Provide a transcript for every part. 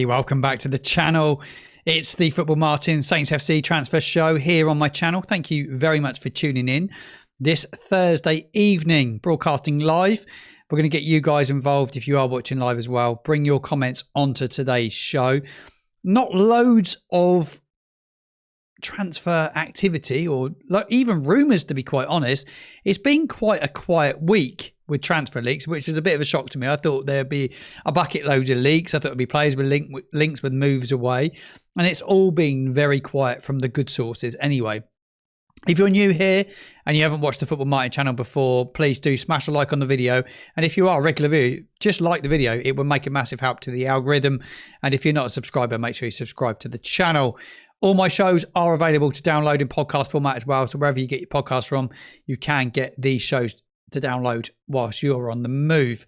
Welcome back to the channel. It's the Football Martin SaintsFC transfer show here on my channel. Thank you very much for tuning in this Thursday evening, broadcasting live. We're going to get you guys involved if you are watching live as well. Bring your comments onto today's show. Not loads of transfer activity or even rumours, to be quite honest. It's been quite a quiet week with transfer leaks, which is a bit of a shock to me. I thought there'd be a bucket load of leaks. I thought it'd be players with links with moves away. And it's all been very quiet from the good sources anyway. If you're new here and you haven't watched the Football Martin channel before, please do smash a like on the video. And if you are a regular viewer, just like the video. It will make a massive help to the algorithm. And if you're not a subscriber, make sure you subscribe to the channel. All my shows are available to download in podcast format as well. So wherever you get your podcasts from, you can get these shows to download whilst you're on the move.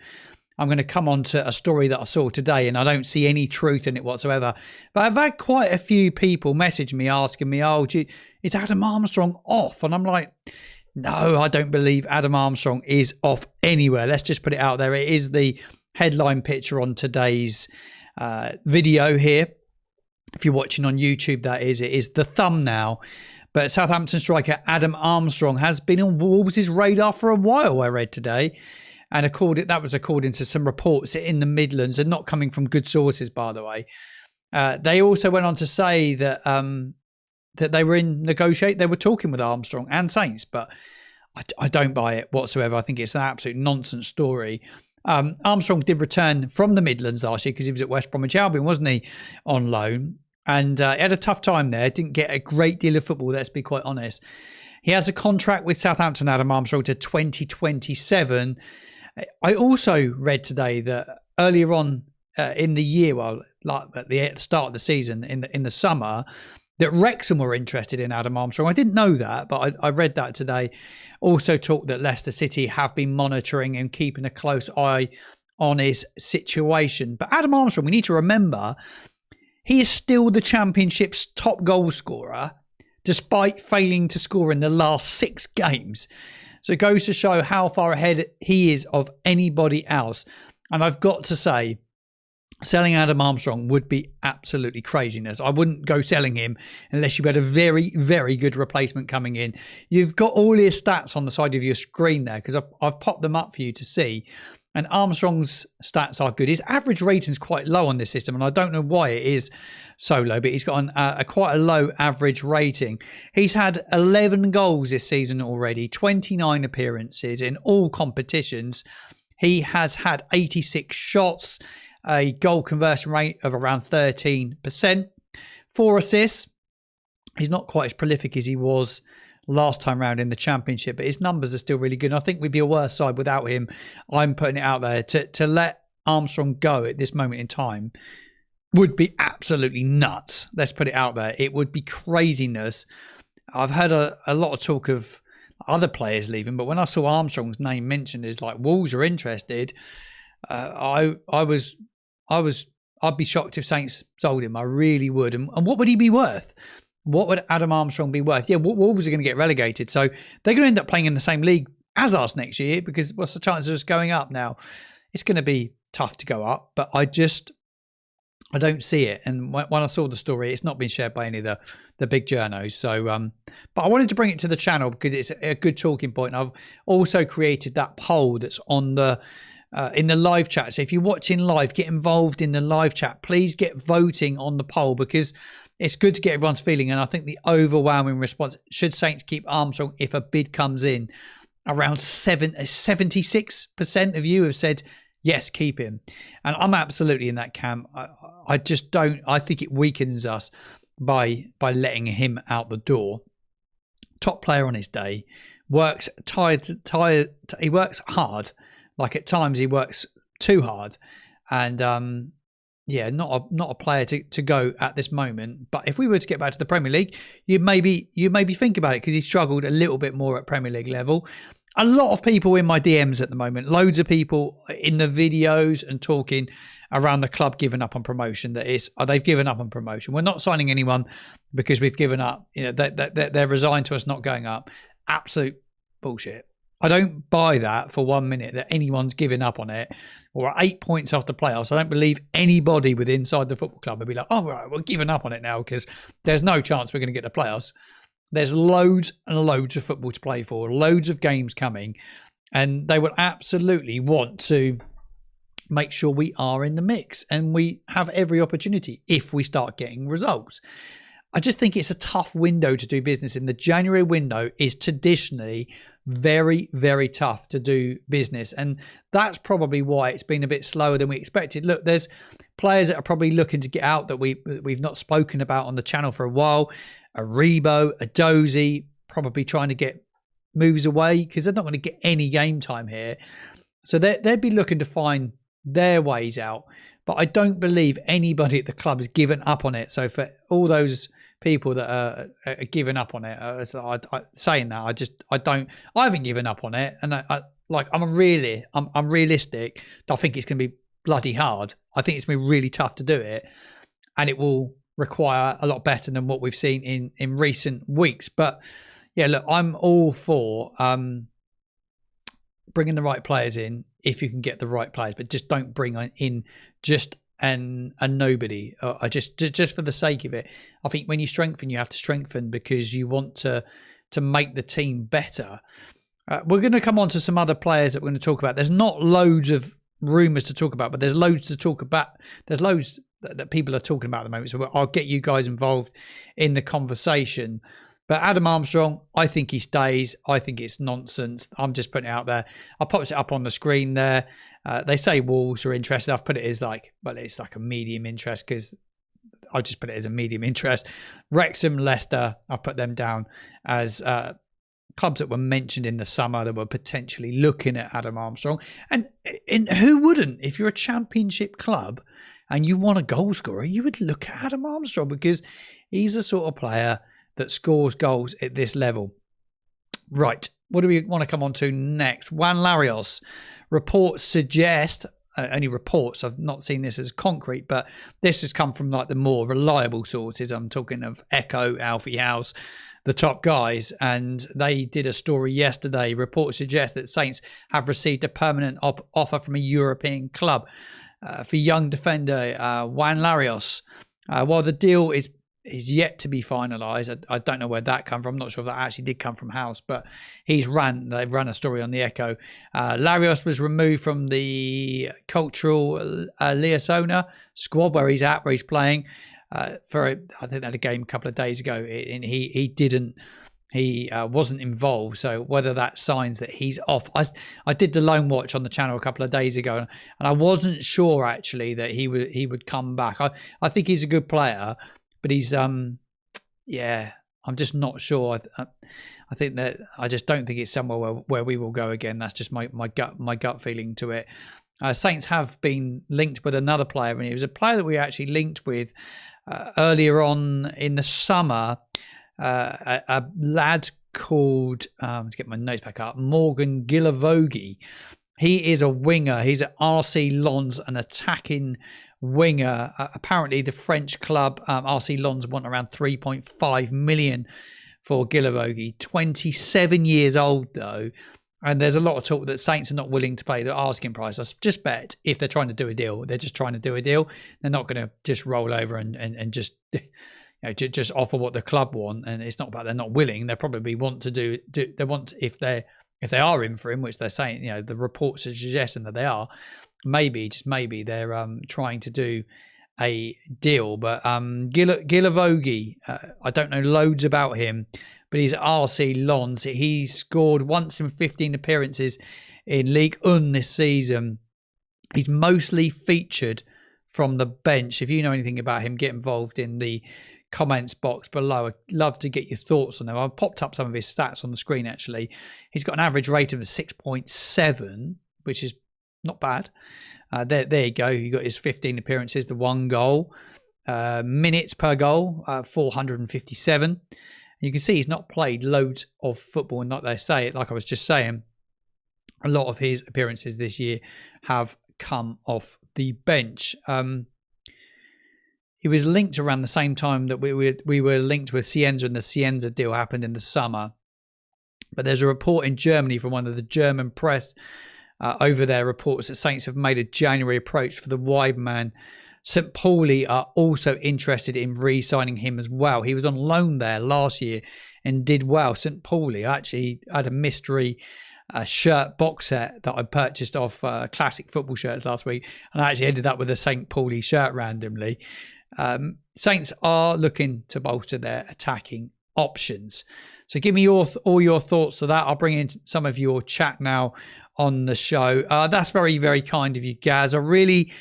I'm going to come on to a story that I saw today, and I don't see any truth in it whatsoever. But I've had quite a few people message me asking me, is Adam Armstrong off? And I'm like, no, I don't believe Adam Armstrong is off anywhere. Let's just put it out there. It is the headline picture on today's video here. If you're watching on YouTube, that is, it is the thumbnail. But Southampton striker Adam Armstrong has been on Wolves' radar for a while, I read today. And that was according to some reports in the Midlands, and not coming from good sources, by the way. They also went on to say that that they were talking with Armstrong and Saints, but I don't buy it whatsoever. I think it's an absolute nonsense story. Armstrong did return from the Midlands last year because he was at West Bromwich Albion, wasn't he, on loan? And he had a tough time there. Didn't get a great deal of football, let's be quite honest. He has a contract with Southampton, Adam Armstrong, to 2027. I also read today that earlier on in the year, like at the start of the season, in the summer, that Wrexham were interested in Adam Armstrong. I didn't know that, but I read that today. Also talked that Leicester City have been monitoring and keeping a close eye on his situation. But Adam Armstrong, we need to remember, he is still the Championship's top goal scorer, despite failing to score in the last 6 games. So it goes to show how far ahead he is of anybody else. And I've got to say, selling Adam Armstrong would be absolutely craziness. I wouldn't go selling him unless you had a very, very good replacement coming in. You've got all his stats on the side of your screen there, because I've popped them up for you to see. And Armstrong's stats are good. His average rating is quite low on this system, and I don't know why it is so low, but he's got quite a low average rating. He's had 11 goals this season already, 29 appearances in all competitions. He has had 86 shots, a goal conversion rate of around 13%, 4 assists. He's not quite as prolific as he was last time round in the Championship, but his numbers are still really good. And I think we'd be a worse side without him. I'm putting it out there to let Armstrong go at this moment in time would be absolutely nuts. Let's put it out there. It would be craziness. I've heard a lot of talk of other players leaving, but when I saw Armstrong's name mentioned as like Wolves are interested, I'd be shocked if Saints sold him. I really would. And what would he be worth? What would Adam Armstrong be worth? Yeah, Wolves are going to get relegated. So they're going to end up playing in the same league as us next year, because what's the chances of us going up now? It's going to be tough to go up, but I don't see it. And when I saw the story, it's not been shared by any of the big journos. So, but I wanted to bring it to the channel because it's a good talking point. And I've also created that poll that's on the in the live chat. So if you're watching live, get involved in the live chat. Please get voting on the poll, because it's good to get everyone's feeling. And I think the overwhelming response, should Saints keep Armstrong if a bid comes in, around 76% of you have said, yes, keep him. And I'm absolutely in that camp. I just don't. I think it weakens us by letting him out the door. Top player on his day. Works he works hard. Like at times he works too hard. And yeah, not a player to go at this moment. But if we were to get back to the Premier League, you maybe think about it, because he struggled a little bit more at Premier League level. A lot of people in my DMs at the moment, loads of people in the videos and talking around the club giving up on promotion. They've given up on promotion. We're not signing anyone because we've given up. You know, they're resigned to us not going up. Absolute bullshit. I don't buy that for 1 minute that anyone's given up on it. Or 8 points after playoffs. I don't believe anybody with inside the football club would be like, oh, right, we're giving up on it now because there's no chance we're going to get the playoffs. There's loads and loads of football to play for, loads of games coming, and they will absolutely want to make sure we are in the mix and we have every opportunity if we start getting results. I just think it's a tough window to do business in. The January window is traditionally very, very tough to do business. And that's probably why it's been a bit slower than we expected. Look, there's players that are probably looking to get out that we've not spoken about on the channel for a while. A Rebo, a Dozy, probably trying to get moves away because they're not going to get any game time here. So they'd be looking to find their ways out. But I don't believe anybody at the club has given up on it. So for all those people that are giving up on it, saying that, I haven't given up on it. And I'm realistic. I think it's going to be bloody hard. I think it's going to be really tough to do it. And it will require a lot better than what we've seen in recent weeks. But yeah, look, I'm all for bringing the right players in if you can get the right players, but just don't bring in just a nobody. Just for the sake of it. I think when you strengthen, you have to strengthen because you want to make the team better. We're going to come on to some other players that we're going to talk about. There's not loads of rumours to talk about, but there's loads to talk about. There's loads that people are talking about at the moment. So I'll get you guys involved in the conversation. But Adam Armstrong, I think he stays. I think it's nonsense. I'm just putting it out there. I'll pop it up on the screen there. They say Wolves are interested. I've put it as it's like a medium interest because I'll just put it as a medium interest. Wrexham, Leicester, I'll put them down as clubs that were mentioned in the summer that were potentially looking at Adam Armstrong. And who wouldn't? If you're a championship club and you want a goal scorer, you would look at Adam Armstrong because he's the sort of player that scores goals at this level. Right, what do we want to come on to next? Juan Larios. Reports suggest, only reports, I've not seen this as concrete, but this has come from like the more reliable sources. I'm talking of Echo, Alfie House, the top guys, and they did a story yesterday. Reports suggest that Saints have received a permanent offer from a European club for young defender Juan Larios. While the deal is yet to be finalised. I don't know where that come from. I'm not sure if that actually did come from House, but they've run a story on the Echo. Larios was removed from the cultural Liaisona squad where he's playing for I think they had a game a couple of days ago, and he wasn't involved. So whether that signs that he's off, I did the loan watch on the channel a couple of days ago, and I wasn't sure actually that he would come back. I think he's a good player. But he's, I'm just not sure. I think that I just don't think it's somewhere where we will go again. That's just my gut feeling to it. Saints have been linked with another player, and it was a player that we actually linked with earlier on in the summer. A lad called, to get my notes back up, Morgan Guilavogui. He is a winger. He's at RC Lens, an attacking winger. Apparently the French club RC Lens want around 3.5 million for Guilavogui. 27 years old though, and there's a lot of talk that Saints are not willing to pay the asking price. I just bet if they're trying to do a deal, they're just trying to do a deal. They're not going to just roll over and just just offer what the club want. And it's not about they're not willing. They probably want to do they want, if they are in for him, which they're saying, the reports are suggesting that they are, maybe they're trying to do a deal. But Guilavogui, I don't know loads about him, but he's at RC Lens. He scored once in 15 appearances in Ligue 1 this season. He's mostly featured from the bench. If you know anything about him, get involved in the comments box below. I'd love to get your thoughts on them. I've popped up some of his stats on the screen actually. He's got an average rating of 6.7, which is not bad. There you go. You got his 15 appearances, the 1 goal. Minutes per goal, 457. You can see he's not played loads of football, and like they say, like I was just saying, a lot of his appearances this year have come off the bench. He was linked around the same time that we were linked with Cienza, and the Cienza deal happened in the summer. But there's a report in Germany from one of the German press over there reports that Saints have made a January approach for the wide man. St. Pauli are also interested in re-signing him as well. He was on loan there last year and did well. St. Pauli, I actually had a mystery shirt box set that I purchased off Classic Football Shirts last week, and I actually ended up with a St. Pauli shirt randomly. Saints are looking to bolster their attacking options. So give me all your thoughts to that. I'll bring in some of your chat now on the show. That's very, very kind of you, Gaz. I really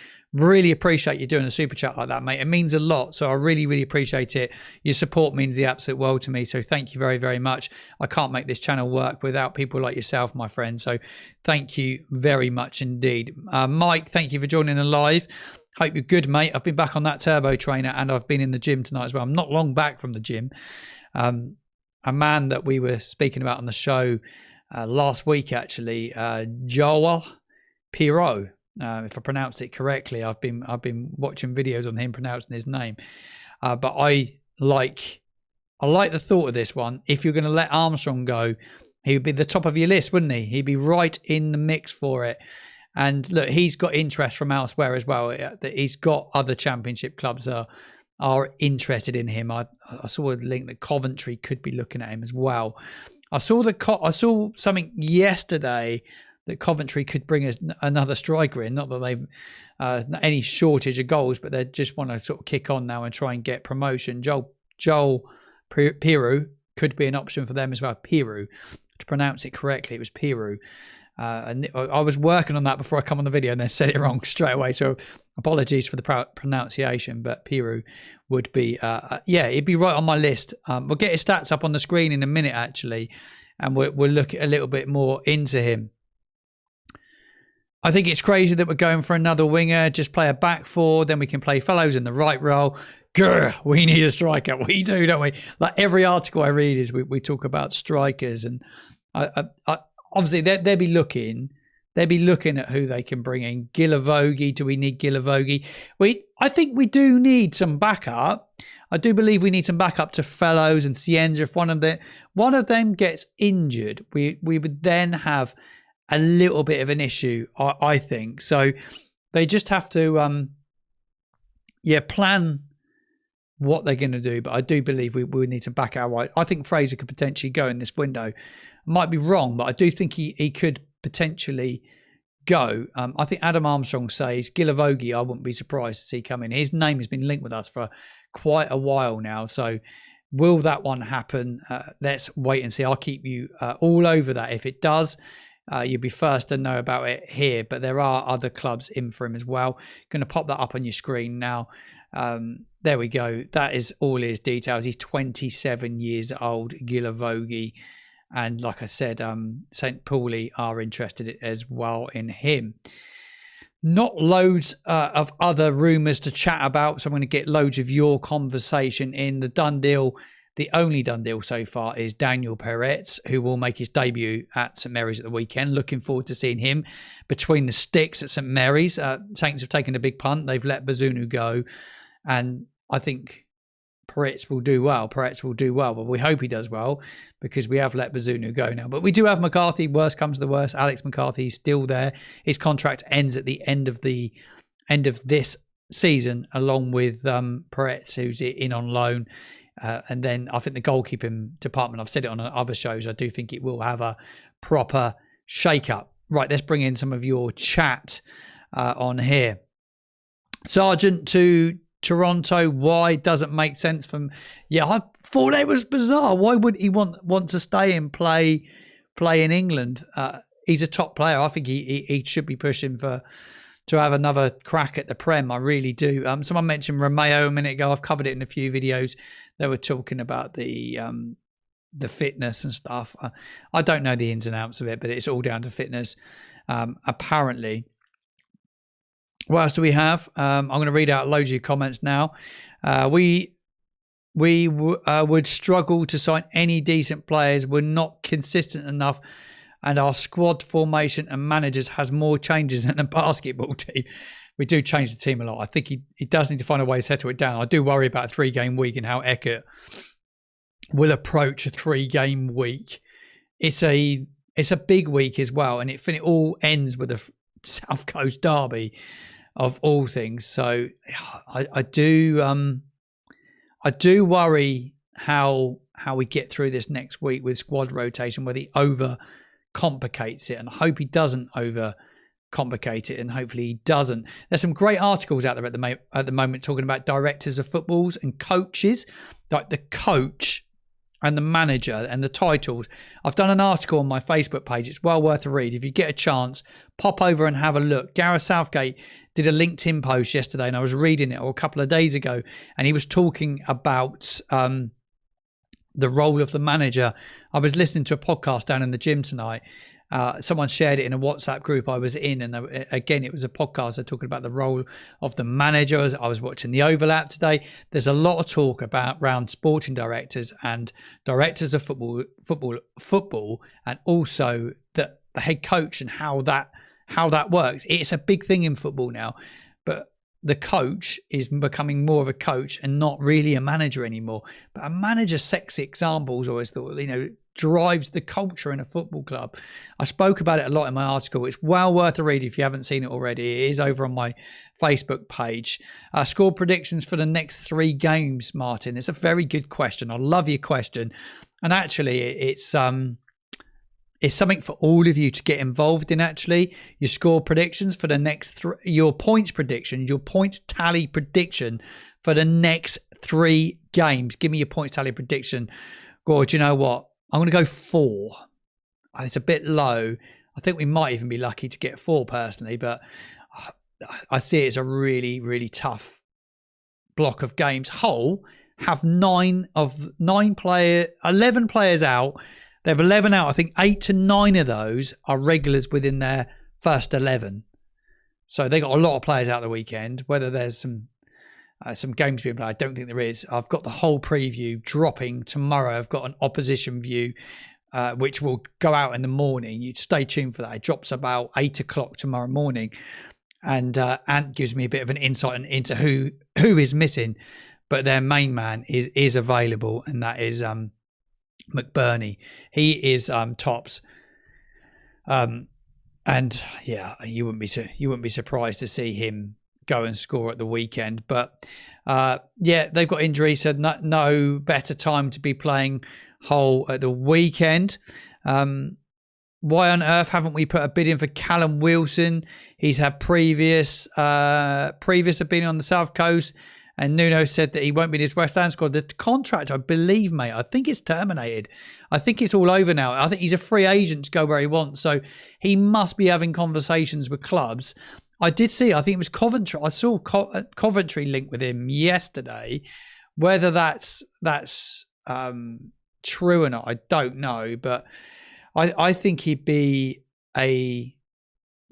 appreciate you doing a super chat like that, mate. It means a lot. So I really appreciate it. Your support means the absolute world to me. So thank you very, very much. I can't make this channel work without people like yourself, my friend. So thank you very much indeed. Mike, thank you for joining the live. Hope you're good, mate. I've been back on that turbo trainer and I've been in the gym tonight as well. I'm not long back from the gym. A man that we were speaking about on the show last week, actually, Joel Pirot. If I pronounced it correctly, I've been watching videos on him pronouncing his name. But I like the thought of this one. If you're going to let Armstrong go, he would be the top of your list, wouldn't he? He'd be right in the mix for it. And look, he's got interest from elsewhere as well. He's got other championship clubs are interested in him. I saw a link that Coventry could be looking at him as well. I saw something yesterday that Coventry could bring another striker in. Not that they've any shortage of goals, but they just want to sort of kick on now and try and get promotion. Joel Pirou could be an option for them as well. Pirou, to pronounce it correctly, it was Pirou. And I was working on that before I come on the video and then said it wrong straight away. So apologies for the pronunciation, but Pirou would be, he'd be right on my list. We'll get his stats up on the screen in a minute, actually, and we'll look a little bit more into him. I think it's crazy that we're going for another winger. Just play a back four, then we can play Fellows in the right role. Grr, we need a striker. We do, don't we? Like every article I read is we talk about strikers, and I obviously they'll be looking at who they can bring in. Guilavogui, do we need Guilavogui? I think we do need some backup. I do believe we need some backup to Fellows and Cienza. If one of them gets injured, we would then have a little bit of an issue, I think. So they just have to plan what they're going to do. But I do believe we need to back out right. I think Fraser could potentially go in this window. Might be wrong, but I do think he could potentially go. I think Adam Armstrong says Guilavogui, I wouldn't be surprised to see come in. His name has been linked with us for quite a while now. So will that one happen? Let's wait and see. I'll keep you all over that. If it does, you'll be first to know about it here. But there are other clubs in for him as well. Going to pop that up on your screen now. There we go. That is all his details. He's 27 years old, Guilavogui. And like I said, St. Pauli are interested as well in him. Not loads of other rumours to chat about, so I'm going to get loads of your conversation in. The done deal, the only done deal so far, is Daniel Peretz, who will make his debut at St Mary's at the weekend. Looking forward to seeing him between the sticks at St Mary's. Saints have taken a big punt. They've let Bazunu go, and I think Peretz will do well, but we hope he does well because we have let Bazunu go now. But we do have McCarthy. Worst comes to the worst. Alex McCarthy is still there. His contract ends at the end of this season, along with Peretz, who's in on loan. And then I think the goalkeeping department, I've said it on other shows, I do think it will have a proper shake-up. Right, let's bring in some of your chat on here. Sergeant to Toronto, why doesn't make sense from? Yeah, I thought it was bizarre. Why would he want to stay and play in England? He's a top player. I think he should be pushing to have another crack at the Prem. I really do. Someone mentioned Romeo a minute ago. I've covered it in a few videos. They were talking about the fitness and stuff. I don't know the ins and outs of it, but it's all down to fitness, apparently. What else do we have? I'm going to read out loads of your comments now. We would struggle to sign any decent players. We're not consistent enough, and our squad formation and managers has more changes than a basketball team. We do change the team a lot. I think he does need to find a way to settle it down. I do worry about a 3-game week and how Eckert will approach a 3-game week. it's a big week as well, and it all ends with a South Coast derby of all things. So I do worry how we get through this next week with squad rotation, whether he over complicates it, and I hope he doesn't over complicate it, and hopefully he doesn't. There's some great articles out there at the moment talking about directors of footballs and coaches, like the coach and the manager and the titles. I've done an article on my Facebook page. It's well worth a read. If you get a chance, pop over and have a look. Gareth Southgate did a LinkedIn post yesterday, and I was reading it a couple of days ago, and he was talking about the role of the manager. I was listening to a podcast down in the gym tonight. Someone shared it in a WhatsApp group I was in, and again, it was a podcast talking about the role of the manager. As I was watching the overlap today, there's a lot of talk about around sporting directors and directors of football, and also the head coach and how that works. It's a big thing in football now, but the coach is becoming more of a coach and not really a manager anymore. But a manager, sexy examples, always thought, drives the culture in a football club. I spoke about it a lot in my article. It's well worth a read if you haven't seen it already. It is over on my Facebook page. Score predictions for the next 3 games, Martin. It's a very good question. I love your question. And actually, it's something for all of you to get involved in. Actually, your score predictions for the next your points prediction, your points tally prediction for the next 3 games. Give me your points tally prediction. God, you know what? I'm going to go 4. It's a bit low. I think we might even be lucky to get 4 personally, but I see it as a really, really tough block of games. Hull have 11 players out. They have 11 out. I think 8 to 9 of those are regulars within their first 11. So they got a lot of players out the weekend. Whether there's some games being played, I don't think there is. I've got the whole preview dropping tomorrow. I've got an opposition view, which will go out in the morning. You stay tuned for that. It drops about 8 o'clock tomorrow morning. And Ant gives me a bit of an insight into who is missing. But their main man is available, and that is McBurney. He is tops. And yeah, you wouldn't be surprised to see him go and score at the weekend. But yeah, they've got injuries, so no better time to be playing Hull at the weekend. Why on earth haven't we put a bid in for Callum Wilson? He's had previous opinion on the South Coast, and Nuno said that he won't be in his West Ham squad. The contract, I believe, mate, I think it's terminated. I think it's all over now. I think he's a free agent to go where he wants, so he must be having conversations with clubs. I did see, I think it was Coventry. I saw Coventry linked with him yesterday. Whether that's true or not, I don't know. But I think he'd be a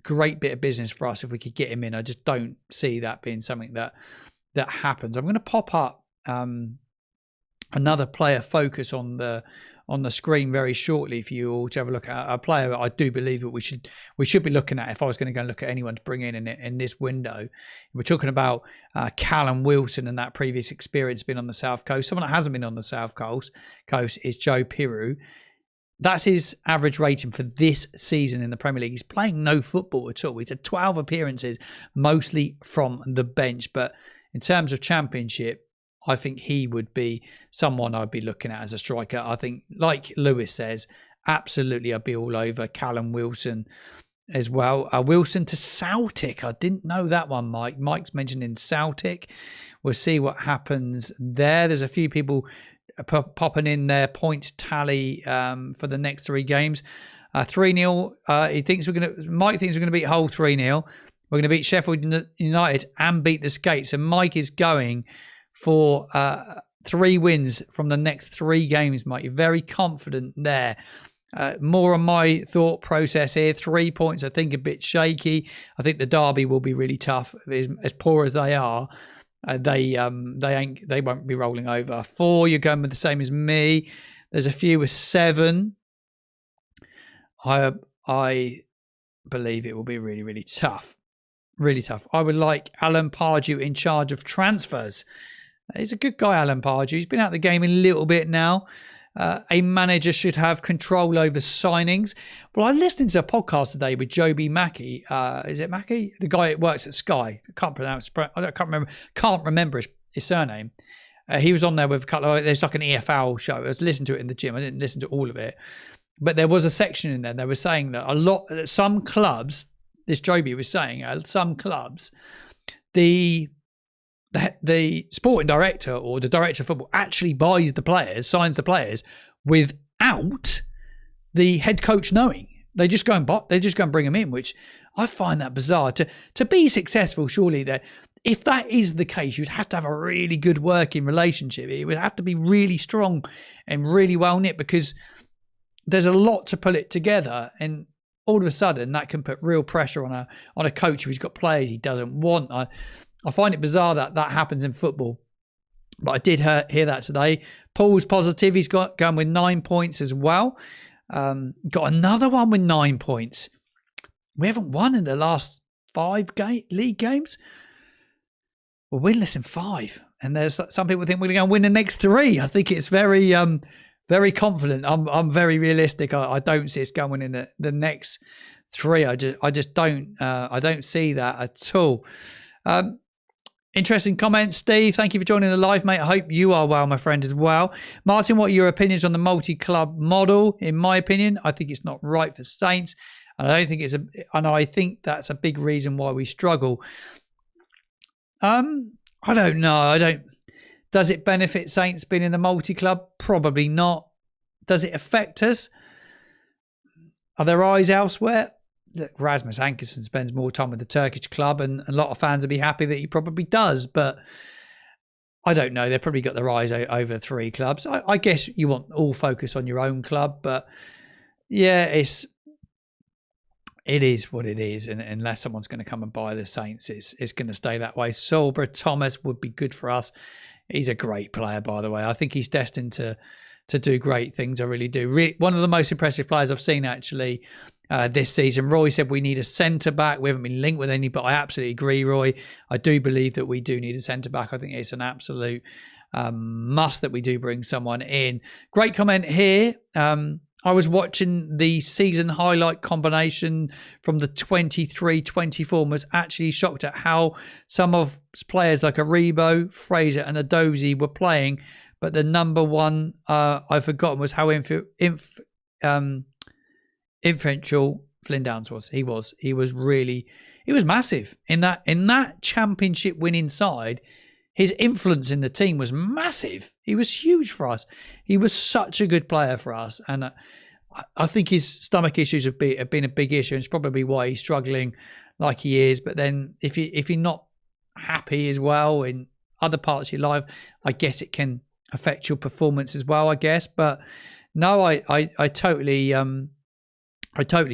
great bit of business for us if we could get him in. I just don't see that being something that happens. I'm going to pop up another player focus on the screen very shortly for you all to have a look at. A player that I do believe that we should be looking at if I was going to go and look at anyone to bring in this window. We're talking about Callum Wilson and that previous experience being on the South Coast. Someone that hasn't been on the South Coast is Joe Piroux. That's his average rating for this season in the Premier League. He's playing no football at all. He's had 12 appearances, mostly from the bench. But in terms of Championship, I think he would be someone I'd be looking at as a striker. I think, like Lewis says, absolutely I'd be all over Callum Wilson as well. Wilson to Celtic. I didn't know that one, Mike. Mike's mentioning Celtic. We'll see what happens there. There's a few people popping in their points tally for the next 3 games. 3-0. Mike thinks we're going to beat Hull 3-0. We're going to beat Sheffield United and beat the Skates. And Mike is going for 3 wins from the next 3 games, Mike. You're very confident there. More on my thought process here. 3 points, I think, a bit shaky. I think the derby will be really tough. As poor as they are, they won't be rolling over. 4, you're going with the same as me. There's a few with 7. I believe it will be really, really tough. Really tough. I would like Alan Pardew in charge of transfers. He's a good guy, Alan Pardew. He's been out of the game a little bit now. a manager should have control over signings. Well, I listened to a podcast today with Joby Mackey. Is it Mackey? The guy that works at Sky. I can't remember his surname. He was on there with a couple of, there's like an EFL show. I was listening to it in the gym. I didn't listen to all of it. But there was a section in there. They were saying that some clubs, this Joby was saying, some clubs, the sporting director or the director of football actually buys the players, signs the players without the head coach knowing. They just go and bring them in, which I find that bizarre. To be successful, surely that if that is the case, you'd have to have a really good working relationship. It would have to be really strong and really well knit, because there's a lot to pull it together, and all of a sudden that can put real pressure on a coach who's got players he doesn't want. I find it bizarre that happens in football. But I did hear that today. Paul's positive. He's going with 9 points as well. Got another one with 9 points. We haven't won in the last 5 league games. We're winless in 5. And there's some people think we're going to go and win the next 3. I think it's very confident. I'm very realistic. I don't see us going in the next 3. I just don't see that at all. Interesting comment, Steve. Thank you for joining the live, mate. I hope you are well, my friend, as well. Martin, what are your opinions on the multi-club model? In my opinion, I think it's not right for Saints, and I think that's a big reason why we struggle. I don't know. Does it benefit Saints being in the multi-club? Probably not. Does it affect us? Are there eyes elsewhere? Look, Rasmus Ankerson spends more time with the Turkish club, and a lot of fans will be happy that he probably does, but I don't know. They've probably got their eyes over 3 clubs. I guess you want all focus on your own club, but yeah, it is what it is, and unless someone's going to come and buy the Saints, it's going to stay that way. Solbra Thomas would be good for us. He's a great player, by the way. I think he's destined to do great things. I really do. One of the most impressive players I've seen, actually, this season. Roy said we need a centre-back. We haven't been linked with any, but I absolutely agree, Roy. I do believe that we do need a centre-back. I think it's an absolute must that we do bring someone in. Great comment here. I was watching the season highlight combination from the 23-24 and was actually shocked at how some of players like Aribo, Fraser and Adozie were playing, but the number one I've forgotten was how influential Flynn Downs was. He was massive in that championship winning side. His influence in the team was massive. He was huge for us. He was such a good player for us, and I think his stomach issues have been a big issue. And it's probably why he's struggling like he is. But then if you're not happy as well in other parts of your life, I guess it can affect your performance as well, I guess. But no, I totally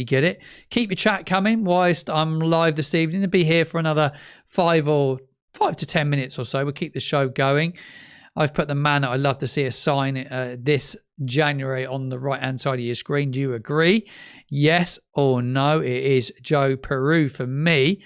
get it. Keep your chat coming whilst I'm live this evening. I'll be here for another 5 to 10 minutes or so. We'll keep the show going. I've put the man that I'd love to see us sign this January on the right-hand side of your screen. Do you agree? Yes or no? It is Joe Peru for me.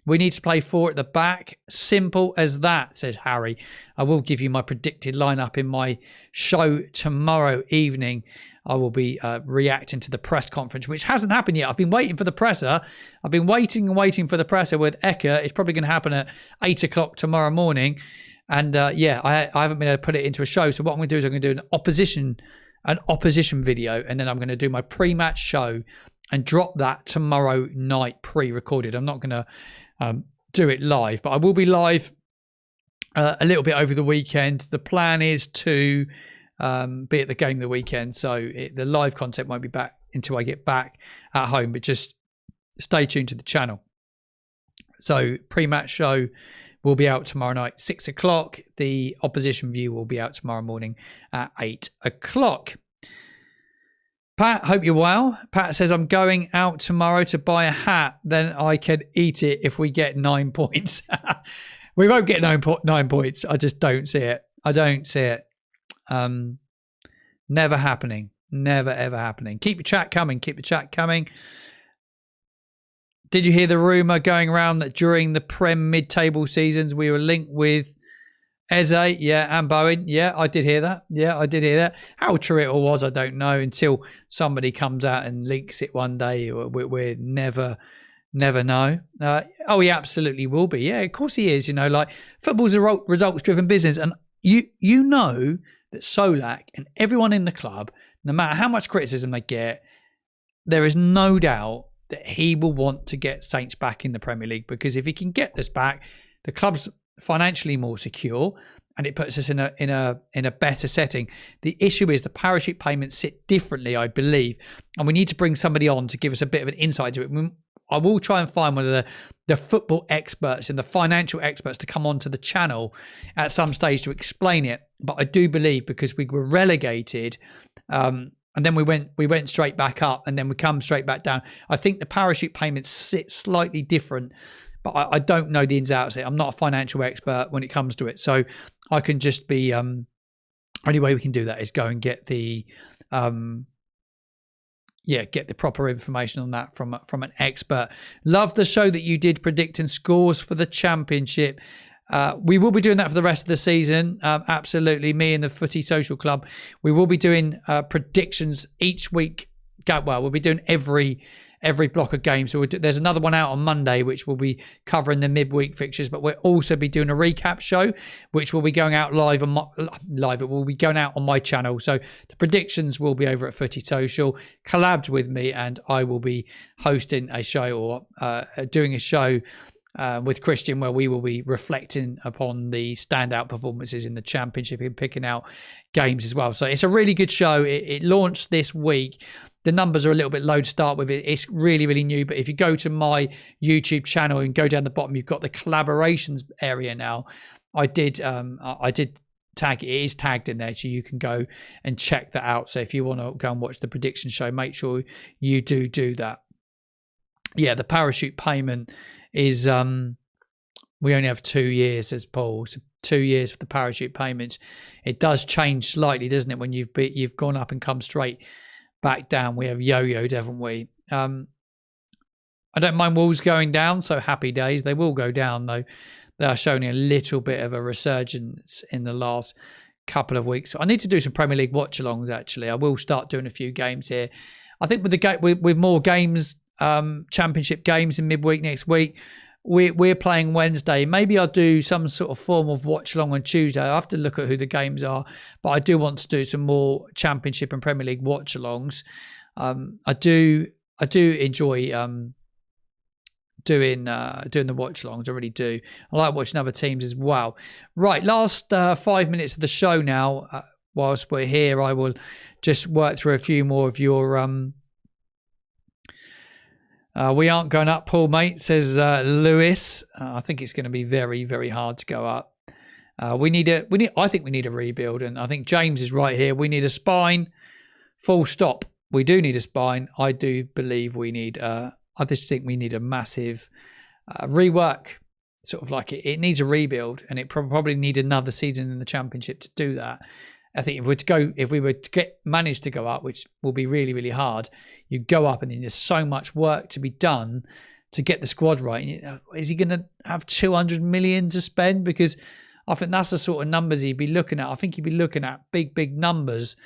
We need to play 4 at the back. Simple as that, says Harry. I will give you my predicted lineup in my show tomorrow evening. I will be reacting to the press conference, which hasn't happened yet. I've been waiting for the presser. I've been waiting for the presser with Eka. It's probably going to happen at 8 o'clock tomorrow morning. And I haven't been able to put it into a show. So what I'm going to do is I'm going to do an opposition video, and then I'm going to do my pre-match show and drop that tomorrow night pre-recorded. I'm not going to do it live, but I will be live a little bit over the weekend. The plan is to be at the game the weekend, so the live content won't be back until I get back at home, but just stay tuned to the channel. So pre-match show will be out tomorrow night 6 o'clock. The opposition view will be out tomorrow morning at 8 o'clock. Pat, hope you're well. Pat says, I'm going out tomorrow to buy a hat, then I can eat it if we get 9 points. We won't get 9 points. I just don't see it. I don't see it. Never happening. Never ever happening. Keep your chat coming. Keep the chat coming. Did you hear the rumour going around that during the Prem mid-table seasons we were linked with Eze, yeah, and Bowen. Yeah, I did hear that. How true it all was, I don't know, until somebody comes out and leaks it one day. We're never know. He absolutely will be. Yeah, of course he is. Like, football's a results-driven business. And you know that Solak and everyone in the club, no matter how much criticism they get, there is no doubt that he will want to get Saints back in the Premier League, because if he can get this back, the club's financially more secure and it puts us in a better setting. The issue is the parachute payments sit differently, I believe, and we need to bring somebody on to give us a bit of an insight to it. I will try and find one of the football experts and the financial experts to come onto the channel at some stage to explain it. But I do believe, because we were relegated, and then we went straight back up, and then we come straight back down. I think the parachute payments sit slightly different, but I don't know the ins and outs of it. I'm not a financial expert when it comes to it, so I can just be. Only way we can do that is go and get the. Get the proper information on that from an expert. Love the show that you did predicting scores for the Championship. We will be doing that for the rest of the season. Absolutely. Me and the Footy Social Club. We will be doing predictions each week. We'll be doing every block of games. So there's another one out on Monday, which will be covering the midweek fixtures, but we'll also be doing a recap show, which will be going out live. It will be going out on my channel. So the predictions will be over at Footy Social, collabed with me, and I will be hosting a show, or doing a show with Christian, where we will be reflecting upon the standout performances in the Championship and picking out games as well. So it's a really good show. It launched this week. The numbers are a little bit low to start with. It's really, really new. But if you go to my YouTube channel and go down the bottom, you've got the collaborations area now. I did tag it. It is tagged in there, so you can go and check that out. So if you want to go and watch the prediction show, make sure you do that. Yeah, the parachute payment is we only have 2 years, says Paul. So 2 years for the parachute payments. It does change slightly, doesn't it, when you've gone up and come straight back down. We have yo-yoed, haven't we? I don't mind Wolves going down, so happy days. They will go down, though. They are showing a little bit of a resurgence in the last couple of weeks. So I need to do some Premier League watch-alongs, actually. I will start doing a few games here. I think with more games, Championship games in midweek next week, we're playing Wednesday. Maybe I'll do some sort of form of watch along on Tuesday. I have to look at who the games are, but I do want to do some more Championship and Premier League watch alongs. I do enjoy doing the watch alongs. I really do. I like watching other teams as well. Right, last 5 minutes of the show now. Whilst we're here, I will just work through a few more of your we aren't going up, Paul, mate, says Lewis. I think it's going to be very, very hard to go up. I think we need a rebuild, and I think James is right here. We need a spine, full stop. We do need a spine. I do believe we need. I just think we need a massive rework. Sort of like it needs a rebuild, and it probably need another season in the Championship to do that. I think if we were to manage to go up, which will be really, really hard, you go up and then there's so much work to be done to get the squad right. Is he going to have 200 million to spend? Because I think that's the sort of numbers he'd be looking at. I think he'd be looking at big, big numbers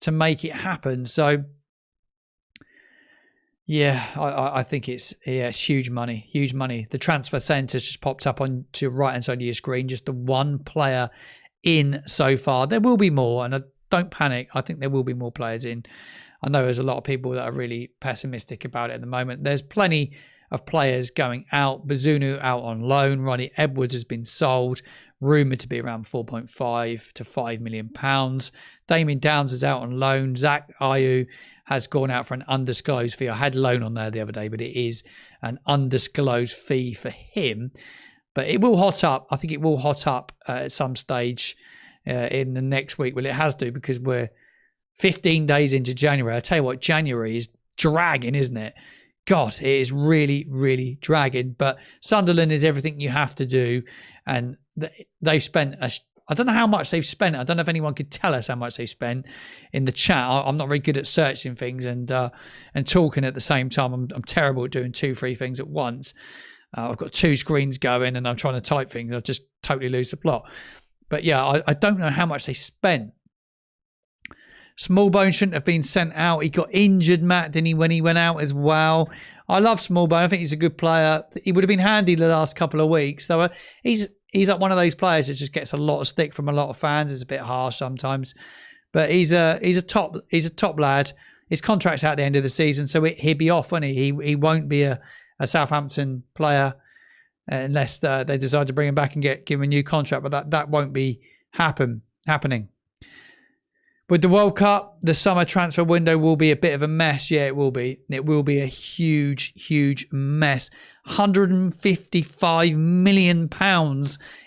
to make it happen. So, yeah, I think it's huge money, huge money. The transfer centre's just popped up on to the right-hand side of your screen. Just the one player in so far. There will be more, and don't panic. I think there will be more players in. I know there's a lot of people that are really pessimistic about it at the moment. There's plenty of players going out. Bazunu out on loan. Ronnie Edwards has been sold, rumoured to be around 4.5 to £5 million. Damien Downs is out on loan. Zach Ayew has gone out for an undisclosed fee. I had loan on there the other day, but it is an undisclosed fee for him. But it will hot up. I think it will hot up at some stage in the next week. Well, it has to, because we're 15 days into January. I tell you what, January is dragging, isn't it? God, it is really, really dragging. But Sunderland is everything you have to do. And they've spent, I don't know how much they've spent. I don't know if anyone could tell us how much they've spent in the chat. I'm not very good at searching things and talking at the same time. I'm terrible at doing 2-3 things at once. I've got 2 screens going and I'm trying to type things. I just totally lose the plot. But yeah, I don't know how much they spent. Smallbone shouldn't have been sent out. He got injured, Matt, didn't he, when he went out as well? I love Smallbone. I think he's a good player. He would have been handy the last couple of weeks. Though he's like one of those players that just gets a lot of stick from a lot of fans. It's a bit harsh sometimes, but he's a top lad. His contract's out at the end of the season, so he'll be off, won't he? He won't be a Southampton player unless they decide to bring him back and give him a new contract. But that won't be happening. With the World Cup, the summer transfer window will be a bit of a mess. Yeah, it will be. It will be a huge, huge mess. £155 million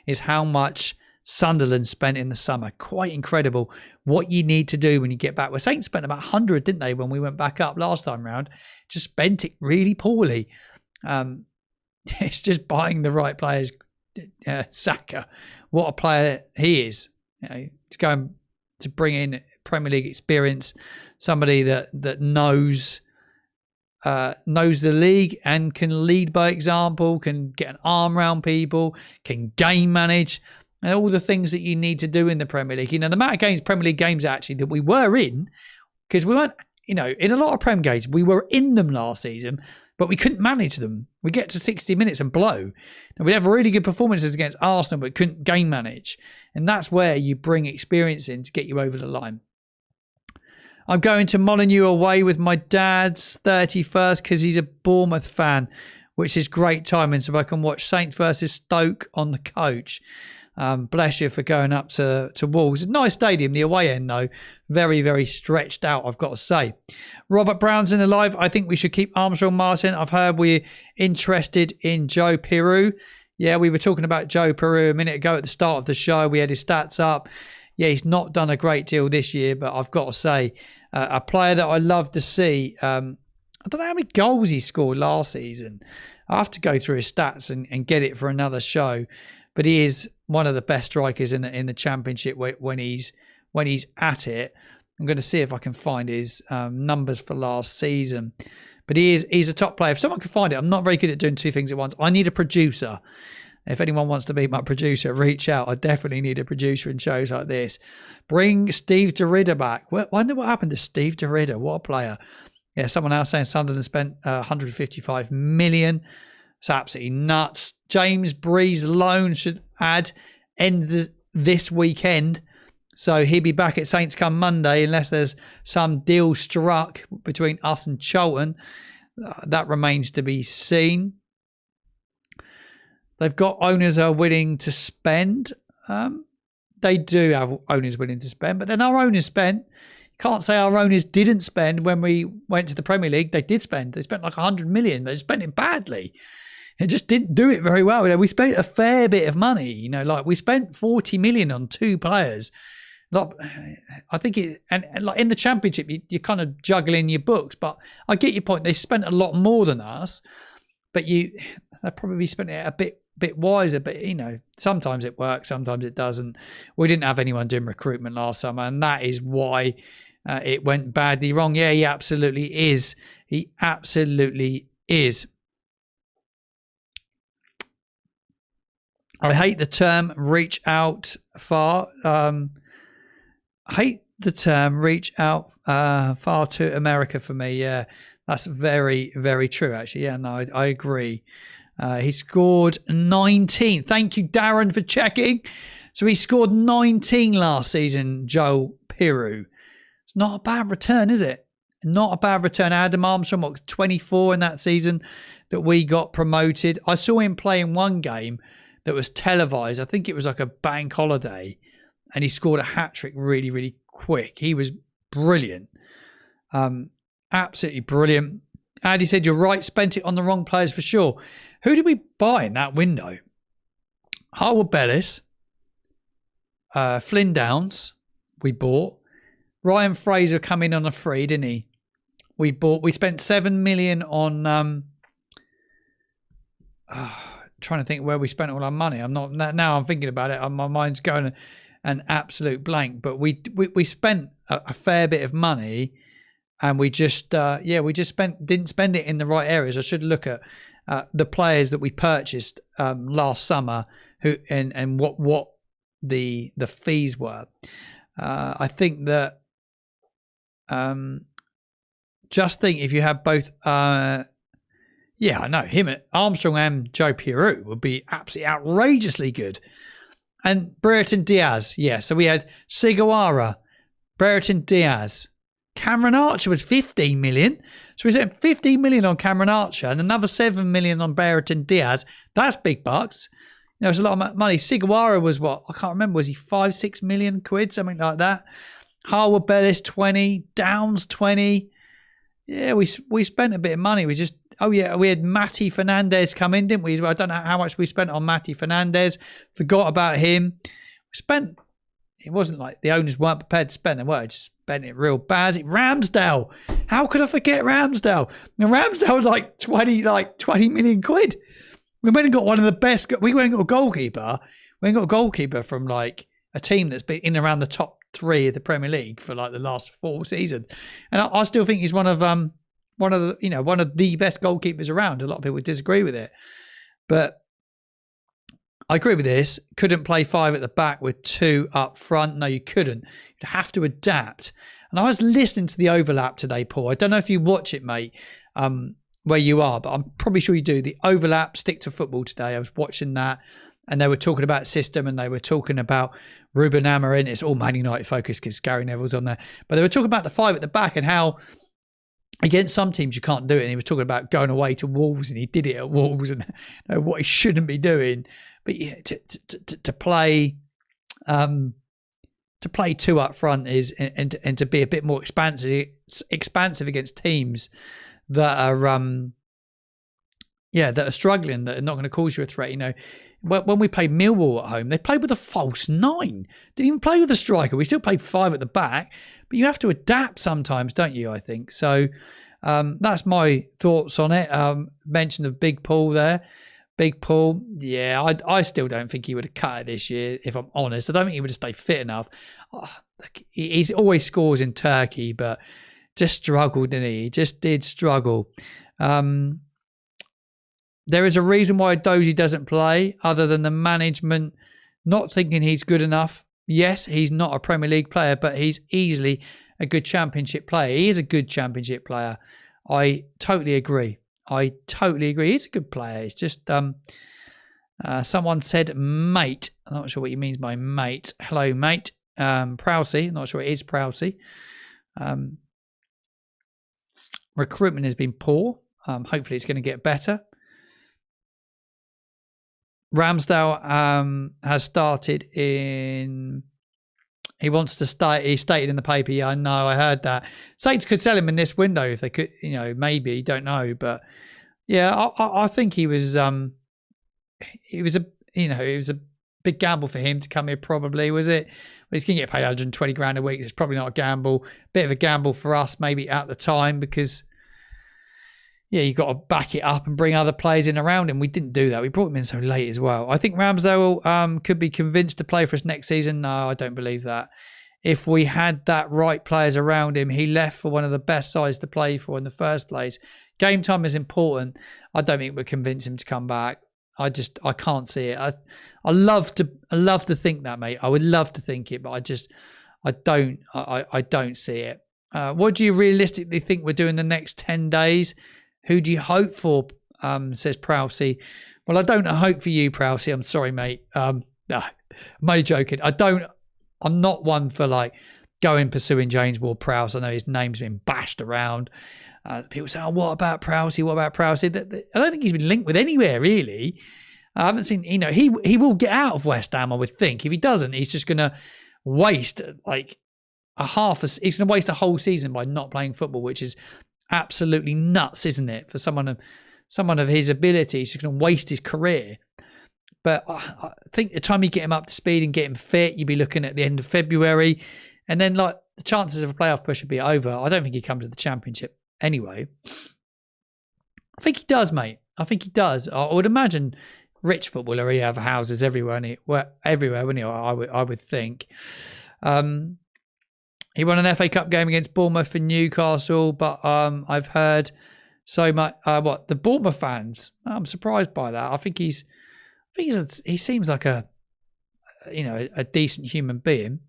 is how much Sunderland spent in the summer. Quite incredible what you need to do when you get back. Well, Saints spent about 100, didn't they, when we went back up last time round? Just spent it really poorly. It's just buying the right players. Saka, what a player he is. It's going to bring in Premier League experience, somebody that knows the league and can lead by example, can get an arm around people, can game manage, and all the things that you need to do in the Premier League. The amount of Premier League games actually that we were in, because we weren't, in a lot of Prem games, we were in them last season, but we couldn't manage them. We get to 60 minutes and blow. And we'd have really good performances against Arsenal, but couldn't game manage. And that's where you bring experience in to get you over the line. I'm going to Molineux away with my dad's 31st because he's a Bournemouth fan, which is great timing. So I can watch Saints versus Stoke on the coach. Bless you for going up to Wolves. It's a nice stadium. The away end, though, very, very stretched out, I've got to say. Robert Brown's in the live. I think we should keep Armstrong, Martin. I've heard we're interested in Joe Peru. Yeah, we were talking about Joe Peru a minute ago at the start of the show. We had his stats up. Yeah, he's not done a great deal this year, but I've got to say, a player that I love to see. I don't know how many goals he scored last season. I have to go through his stats and get it for another show. But he is one of the best strikers in the Championship when he's at it. I'm going to see if I can find his numbers for last season. But he's a top player. If someone can find it, I'm not very good at doing two things at once. I need a producer. If anyone wants to be my producer, reach out. I definitely need a producer in shows like this. Bring Steve DeRidder back. Wonder what happened to Steve DeRidder. What a player. Yeah, someone else saying Sunderland spent 155 million. It's absolutely nuts. James Bree's loan should end this weekend. So he'll be back at Saints come Monday unless there's some deal struck between us and Charlton. That remains to be seen. They've got owners are willing to spend. They do have owners willing to spend, but then our owners spent. You can't say our owners didn't spend when we went to the Premier League. They did spend. They spent like 100 million. They spent it badly. It just didn't do it very well. We spent a fair bit of money. Like we spent 40 million on two players. I think like in the Championship, you're kind of juggling your books. But I get your point. They spent a lot more than us, but they probably spent it a bit wiser. But sometimes it works, sometimes it doesn't. We didn't have anyone doing recruitment last summer, and that is why it went badly wrong. Yeah, he absolutely is. He absolutely is. I hate the term reach out far. Hate the term reach out far to America for me. Yeah, that's very, very true, actually. Yeah, no, I agree. He scored 19. Thank you, Darren, for checking. So he scored 19 last season, Joe Peru. It's not a bad return, is it? Not a bad return. Adam Armstrong, 24 in that season that we got promoted. I saw him play in one game that was televised. I think it was like a bank holiday. And he scored a hat-trick really, really quick. He was brilliant. Absolutely brilliant. Andy said, you're right, spent it on the wrong players for sure. Who did we buy in that window? Harwood Bellis. Flynn Downs, we bought. Ryan Fraser come in on a free, didn't he? We spent 7 million on... trying to think where we spent all our money. Now I'm thinking about it. My mind's going an absolute blank. But we spent a fair bit of money, and we just didn't spend it in the right areas. I should look at the players that we purchased last summer, and what the fees were. I think that just think if you have both, I know him, Armstrong and Joe Peru would be absolutely outrageously good. And Brereton Diaz, so we had Siguara, Brereton Diaz. Cameron Archer was 15 million. So we spent 15 million on Cameron Archer and another 7 million on Brereton Diaz. That's big bucks. It's a lot of money. Siguara was what? I can't remember. Was he 5-6 million quid? Something like that. Harwood Bellis 20. Downs 20. Yeah, we spent a bit of money. We had Matty Fernandez come in, didn't we? I don't know how much we spent on Matty Fernandez. Forgot about him. It wasn't like the owners weren't prepared to spend. They were just spent it real bad. Ramsdale. How could I forget Ramsdale? Ramsdale was like 20 million quid. We went and got one of the best. We went and got a goalkeeper. We went and got a goalkeeper from like a team that's been in around the top 3 of the Premier League for like the last 4 seasons. And I still think he's one of the best goalkeepers around. A lot of people disagree with it, but I agree with this. Couldn't play 5 at the back with 2 up front. No, you couldn't. You'd have to adapt. And I was listening to the overlap today, Paul. I don't know if you watch it, mate, where you are, but I'm probably sure you do. The overlap, Stick to Football today. I was watching that, and they were talking about system, and they were talking about Ruben Amorim. It's all Man United focused because Gary Neville's on there. But they were talking about the 5 at the back and how against some teams you can't do it. And he was talking about going away to Wolves, and he did it at Wolves, and what he shouldn't be doing. But yeah, to play 2 up front is and to be a bit more expansive against teams that are struggling, that are not going to cause you a threat. When we played Millwall at home, they played with a false 9. Didn't even play with a striker. We still played 5 at the back, but you have to adapt sometimes, don't you? I think so. That's my thoughts on it. Mention of Big Paul there. Big Paul, I still don't think he would have cut it this year, if I'm honest. I don't think he would have stayed fit enough. He's always scores in Turkey, but just struggled, didn't he? He just did struggle. There is a reason why Dozy doesn't play, other than the management not thinking he's good enough. Yes, he's not a Premier League player, but he's easily a good Championship player. He is a good Championship player. I totally agree. He's a good player. It's just someone said mate. I'm not sure what he means by mate. Hello, mate. Prowsey. I'm not sure it is Prowsey. Recruitment has been poor. Hopefully it's going to get better. Ramsdale has started in... He wants to start. He stated in the paper, I know, I heard that. Saints could sell him in this window if they could, maybe, don't know. But yeah, I think it was a big gamble for him to come here, probably, was it? But he's going to get paid 120 grand a week. It's probably not a gamble. Bit of a gamble for us, maybe at the time, because you've got to back it up and bring other players in around him. We didn't do that. We brought him in so late as well. I think Ramsdale could be convinced to play for us next season. No, I don't believe that. If we had that right players around him, he left for one of the best sides to play for in the first place. Game time is important. I don't think we'll convince him to come back. I can't see it. I love to think that, mate. I would love to think it, but I don't see it. What do you realistically think we're doing the next 10 days? Who do you hope for? Says Prowsey. Well, I don't hope for you, Prowsey. I'm sorry, mate. No, I'm only joking. I'm not one for pursuing James Ward-Prowse. I know his name's been bashed around. People say, what about Prowsey? What about Prowsey? I don't think he's been linked with anywhere, really. I haven't seen, he will get out of West Ham, I would think. If he doesn't, he's just going to waste he's going to waste a whole season by not playing football, which is absolutely nuts, isn't it? For someone of his ability, he's just going to waste his career. But I think the time you get him up to speed and get him fit, you'd be looking at the end of February, and then the chances of a playoff push would be over. I don't think he'd come to the Championship anyway. I think he does, mate. I think he does. I would imagine rich footballer, he have houses everywhere, wouldn't he? I would think. He won an FA Cup game against Bournemouth for Newcastle, but I've heard so much. The Bournemouth fans? I'm surprised by that. I think he seems like a a decent human being.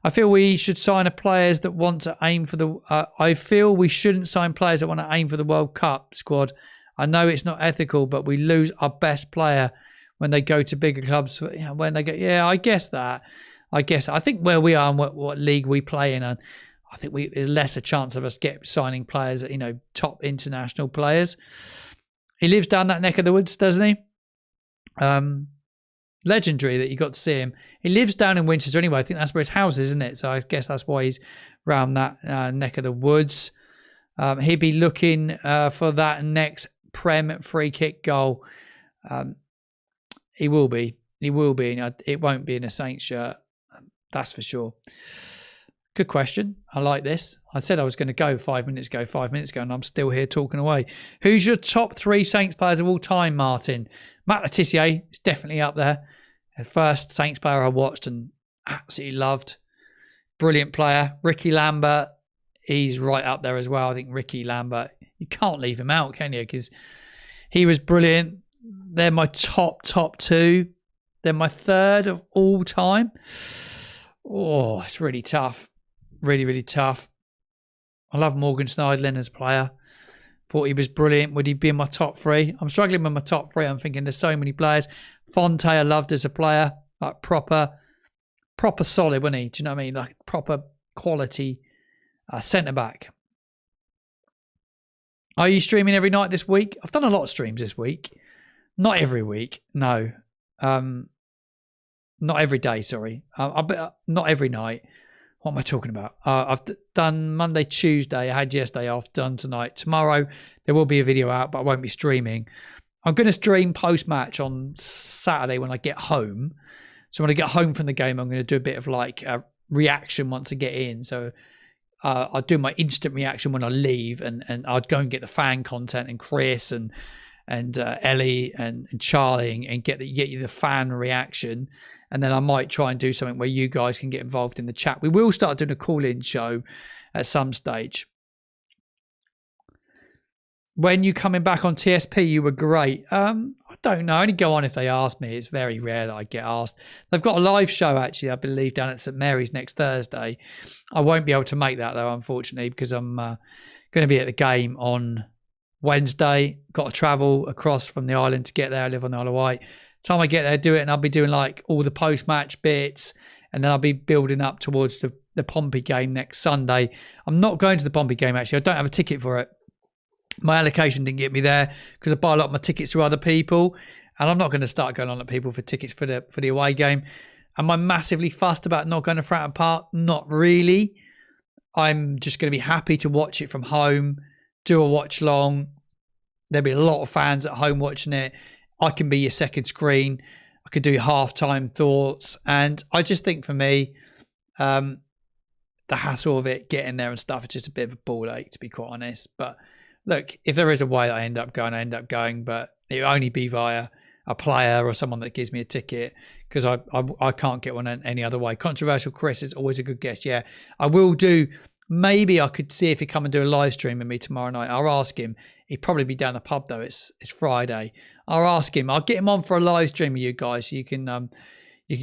I feel we should sign players that want to aim for the. I feel we shouldn't sign players that want to aim for the World Cup squad. I know it's not ethical, but we lose our best player when they go to bigger clubs. When they go, yeah, I guess that. I think where we are and what league we play in, I think there's less a chance of us signing players, top international players. He lives down that neck of the woods, doesn't he? Legendary that you got to see him. He lives down in Winchester anyway. I think that's where his house is, isn't it? So I guess that's why he's round that neck of the woods. He'd be looking for that next Prem free kick goal. He will be. He will be. It won't be in a Saints shirt. That's for sure. Good question. I like this. I said I was going to go 5 minutes ago, and I'm still here talking away. Who's your top 3 Saints players of all time, Martin? Matt Le Tissier is definitely up there. The first Saints player I watched and absolutely loved. Brilliant player. Ricky Lambert, he's right up there as well. I think Ricky Lambert, you can't leave him out, can you? Because he was brilliant. They're my top 2. They're my 3rd of all time. Oh, it's really tough. Really, really tough. I love Morgan Schneidlin as a player. Thought he was brilliant. Would he be in my top 3? I'm struggling with my top 3. I'm thinking there's so many players. Fonte I loved as a player. Like proper solid, wasn't he? Do you know what I mean? Like proper quality centre-back. Are you streaming every night this week? I've done a lot of streams this week. Not every week. No. Not every day, sorry. Not every night. What am I talking about? I've done Monday, Tuesday. I had yesterday off, done tonight. Tomorrow, there will be a video out, but I won't be streaming. I'm going to stream post-match on Saturday when I get home. So when I get home from the game, I'm going to do a bit of like a reaction once I get in. So I'll do my instant reaction when I leave, and I'd go and get the fan content and Chris and Ellie and Charlie and get you the fan reaction. And then I might try and do something where you guys can get involved in the chat. We will start doing a call-in show at some stage. When you coming back on TSP, you were great. I don't know. I only go on if they ask me. It's very rare that I get asked. They've got a live show, actually, I believe, down at St Mary's next Thursday. I won't be able to make that, though, unfortunately, because I'm going to be at the game on Wednesday. Got to travel across from the island to get there. I live on the Isle of Wight. Time I get there, do it, and I'll be doing like all the post-match bits, and then I'll be building up towards the Pompey game next Sunday. I'm not going to the Pompey game, actually. I don't have a ticket for it. My allocation didn't get me there because I buy a lot of my tickets through other people, and I'm not going to start going on at people for tickets for the away game. Am I massively fussed about not going to Fratton Park? Not really. I'm just going to be happy to watch it from home, do a watch long. There'll be a lot of fans at home watching it. I can be your second screen. I could do halftime thoughts. And I just think for me, the hassle of it, getting there and stuff, it's just a bit of a ball ache, to be quite honest. But look, if there is a way that I end up going. But it'll only be via a player or someone that gives me a ticket, because I can't get one any other way. Controversial Chris is always a good guest. Yeah, I will do. Maybe I could see if he come and do a live stream with me tomorrow night. I'll ask him. He'd probably be down the pub though. It's Friday. I'll ask him. I'll get him on for a live stream with you guys, so you can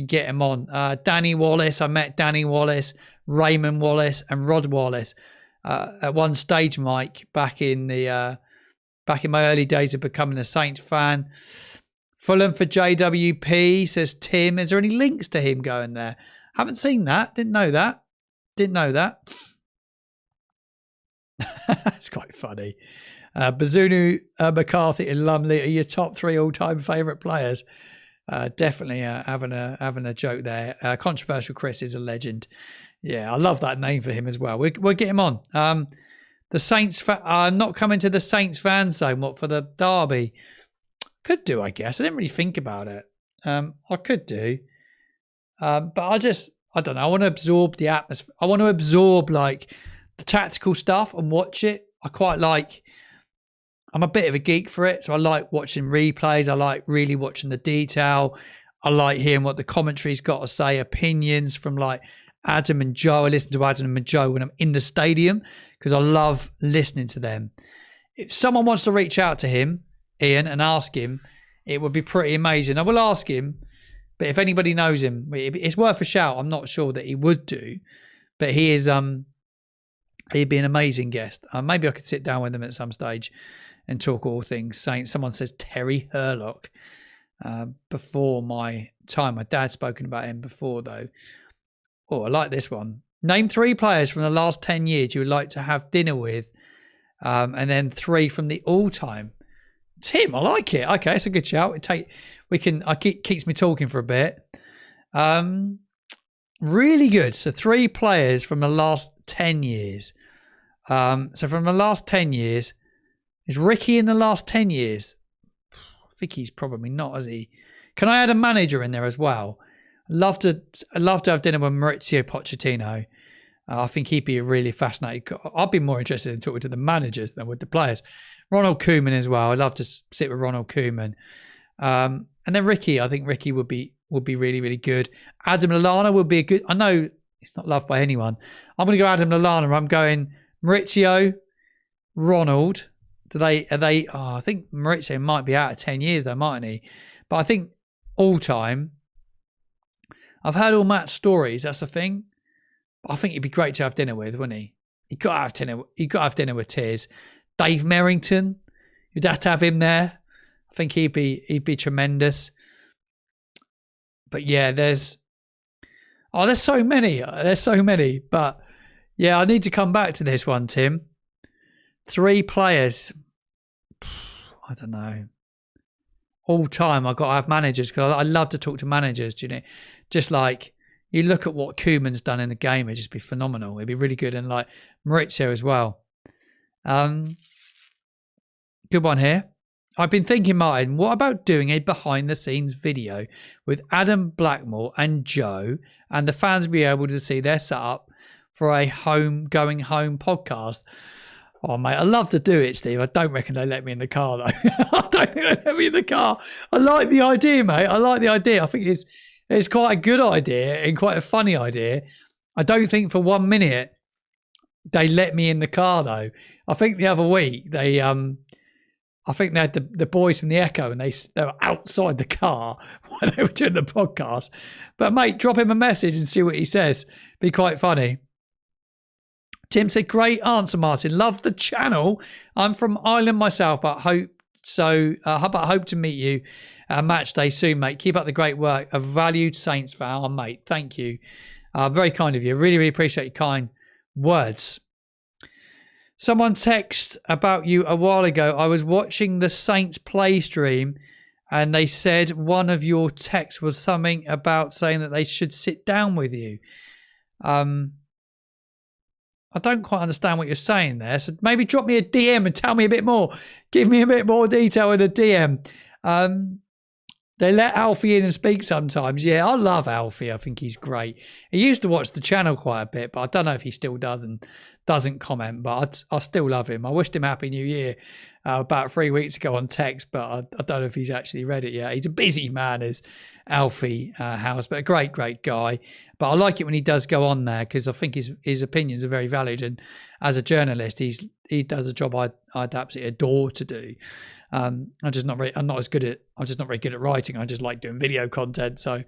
get him on. Danny Wallace. I met Danny Wallace, Raymond Wallace, and Rod Wallace at one stage, Mike, back in my early days of becoming a Saints fan. Fulham for JWP, says Tim. Is there any links to him going there? Haven't seen that. Didn't know that. That's quite funny. Bazunu, McCarthy and Lumley are your top 3 all-time favourite players. Definitely having a joke there. Controversial Chris is a legend. Yeah, I love that name for him as well. We'll get him on. The Saints, not coming to the Saints fan zone. What, for the derby? Could do, I guess. I didn't really think about it. I could do. But I don't know. I want to absorb the atmosphere. I want to absorb like the tactical stuff and watch it. I'm a bit of a geek for it, so I like watching replays. I like really watching the detail. I like hearing what the commentary's got to say, opinions from like Adam and Joe. I listen to Adam and Joe when I'm in the stadium because I love listening to them. If someone wants to reach out to him, Ian, and ask him, it would be pretty amazing. I will ask him, But if anybody knows him, it's worth a shout. I'm not sure that he would do, but he is. He'd be an amazing guest. Maybe I could sit down with him at some stage and talk all things Saints. Someone says Terry Hurlock. Before my time, my dad's spoken about him before though. Oh, I like this one. Name 3 players from the last 10 years you would like to have dinner with, and then 3 from the all-time. Tim, I like it. Okay, it's a good shout. Keeps me talking for a bit. Really good. So 3 players from the last 10 years. So from the last 10 years, is Ricky in the last 10 years? I think he's probably not, is he? Can I add a manager in there as well? I'd love to have dinner with Maurizio Pochettino. I think he'd be a really fascinating. I'd be more interested in talking to the managers than with the players. Ronald Koeman as well. I'd love to sit with Ronald Koeman. And then Ricky. I think Ricky would be really, really good. Adam Lallana would be a good. I know he's not loved by anyone. I'm going to go Adam Lallana. I'm going Maurizio, Ronald. Are they? Oh, I think Maurizio might be out of 10 years though, mightn't he? But I think all time. I've heard all Matt's stories. That's the thing. I think he'd be great to have dinner with, wouldn't he? You got to have dinner. You got to have dinner with Tiers. Dave Merrington. You'd have to have him there. I think he'd be tremendous. But yeah, there's so many. There's so many. But yeah, I need to come back to this one, Tim. 3 players. I don't know. All time, I've got to have managers because I love to talk to managers. Do you know? Just like you look at what Koeman's done in the game, it'd just be phenomenal. It'd be really good, and like Maurizio as well. Good one here. I've been thinking, Martin, what about doing a behind-the-scenes video with Adam Blackmore and Joe, and the fans be able to see their setup for a going home podcast? Oh, mate, I'd love to do it, Steve. I don't reckon they let me in the car, though. I don't think they let me in the car. I like the idea, mate. I like the idea. I think it's quite a good idea and quite a funny idea. I don't think for 1 minute they let me in the car, though. I think the other week they had the boys from the Echo and they were outside the car while they were doing the podcast. But, mate, drop him a message and see what he says. Be quite funny. Tim said, great answer, Martin. Love the channel. I'm from Ireland myself, but hope to meet you at match day soon, mate. Keep up the great work. A valued Saints fan. Oh, mate, thank you. Very kind of you. Really, really appreciate your kind words. Someone texted about you a while ago. I was watching the Saints play stream and they said one of your texts was something about saying that they should sit down with you. I don't quite understand what you're saying there. So maybe drop me a DM and tell me a bit more. Give me a bit more detail in a DM. They let Alfie in and speak sometimes. Yeah, I love Alfie. I think he's great. He used to watch the channel quite a bit, but I don't know if he still does and doesn't comment. But I still love him. I wished him Happy New Year about 3 weeks ago on text, but I don't know if he's actually read it yet. He's a busy man, is Alfie House, but a great, great guy. But I like it when he does go on there because I think his opinions are very valid. And as a journalist, he does a job I'd absolutely adore to do. I'm just not very good at writing. I just like doing video content. So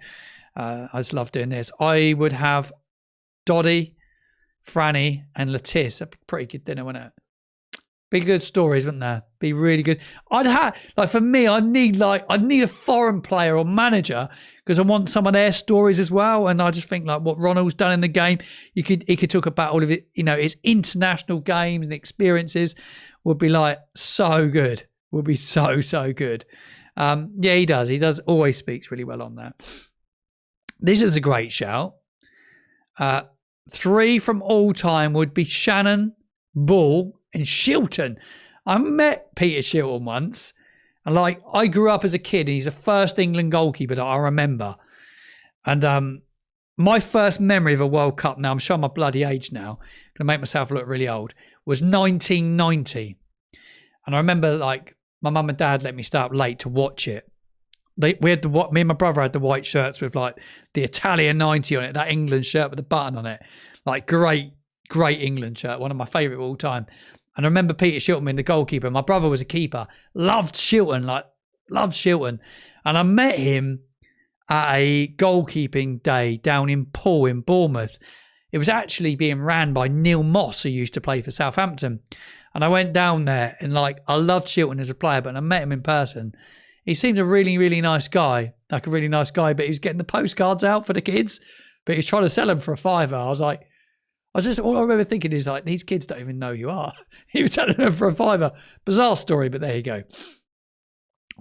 I just love doing this. I would have Doddy, Franny, and Lettice. That'd be a pretty good dinner, wouldn't it? Be good stories, wouldn't there? Be really good. For me, I need a foreign player or manager because I want some of their stories as well. And I just think like what Ronald's done in the game, he could talk about all of it. You know, his international games and experiences would be like so good. Would be so good. Yeah, he does. He does always speaks really well on that. This is a great shout. 3 from all time would be Shannon, Bull, and Shilton. I met Peter Shilton once, and I grew up as a kid. He's the first England goalkeeper that I remember, and my first memory of a World Cup. Now I'm showing my bloody age now, gonna make myself look really old. Was 1990, and I remember my mum and dad let me stay up late to watch it. Me and my brother had the white shirts with the Italian 90 on it, that England shirt with the button on it, great England shirt, one of my favourite of all time. And I remember Peter Shilton being the goalkeeper. My brother was a keeper. Loved Shilton. And I met him at a goalkeeping day down in Poole in Bournemouth. It was actually being ran by Neil Moss, who used to play for Southampton. And I went down there and I loved Chilton as a player, but I met him in person. He seemed a really, really nice guy, but he was getting the postcards out for the kids, but he was trying to sell them for $5. All I remember thinking is these kids don't even know who you are. He was selling them for $5. Bizarre story, but there you go.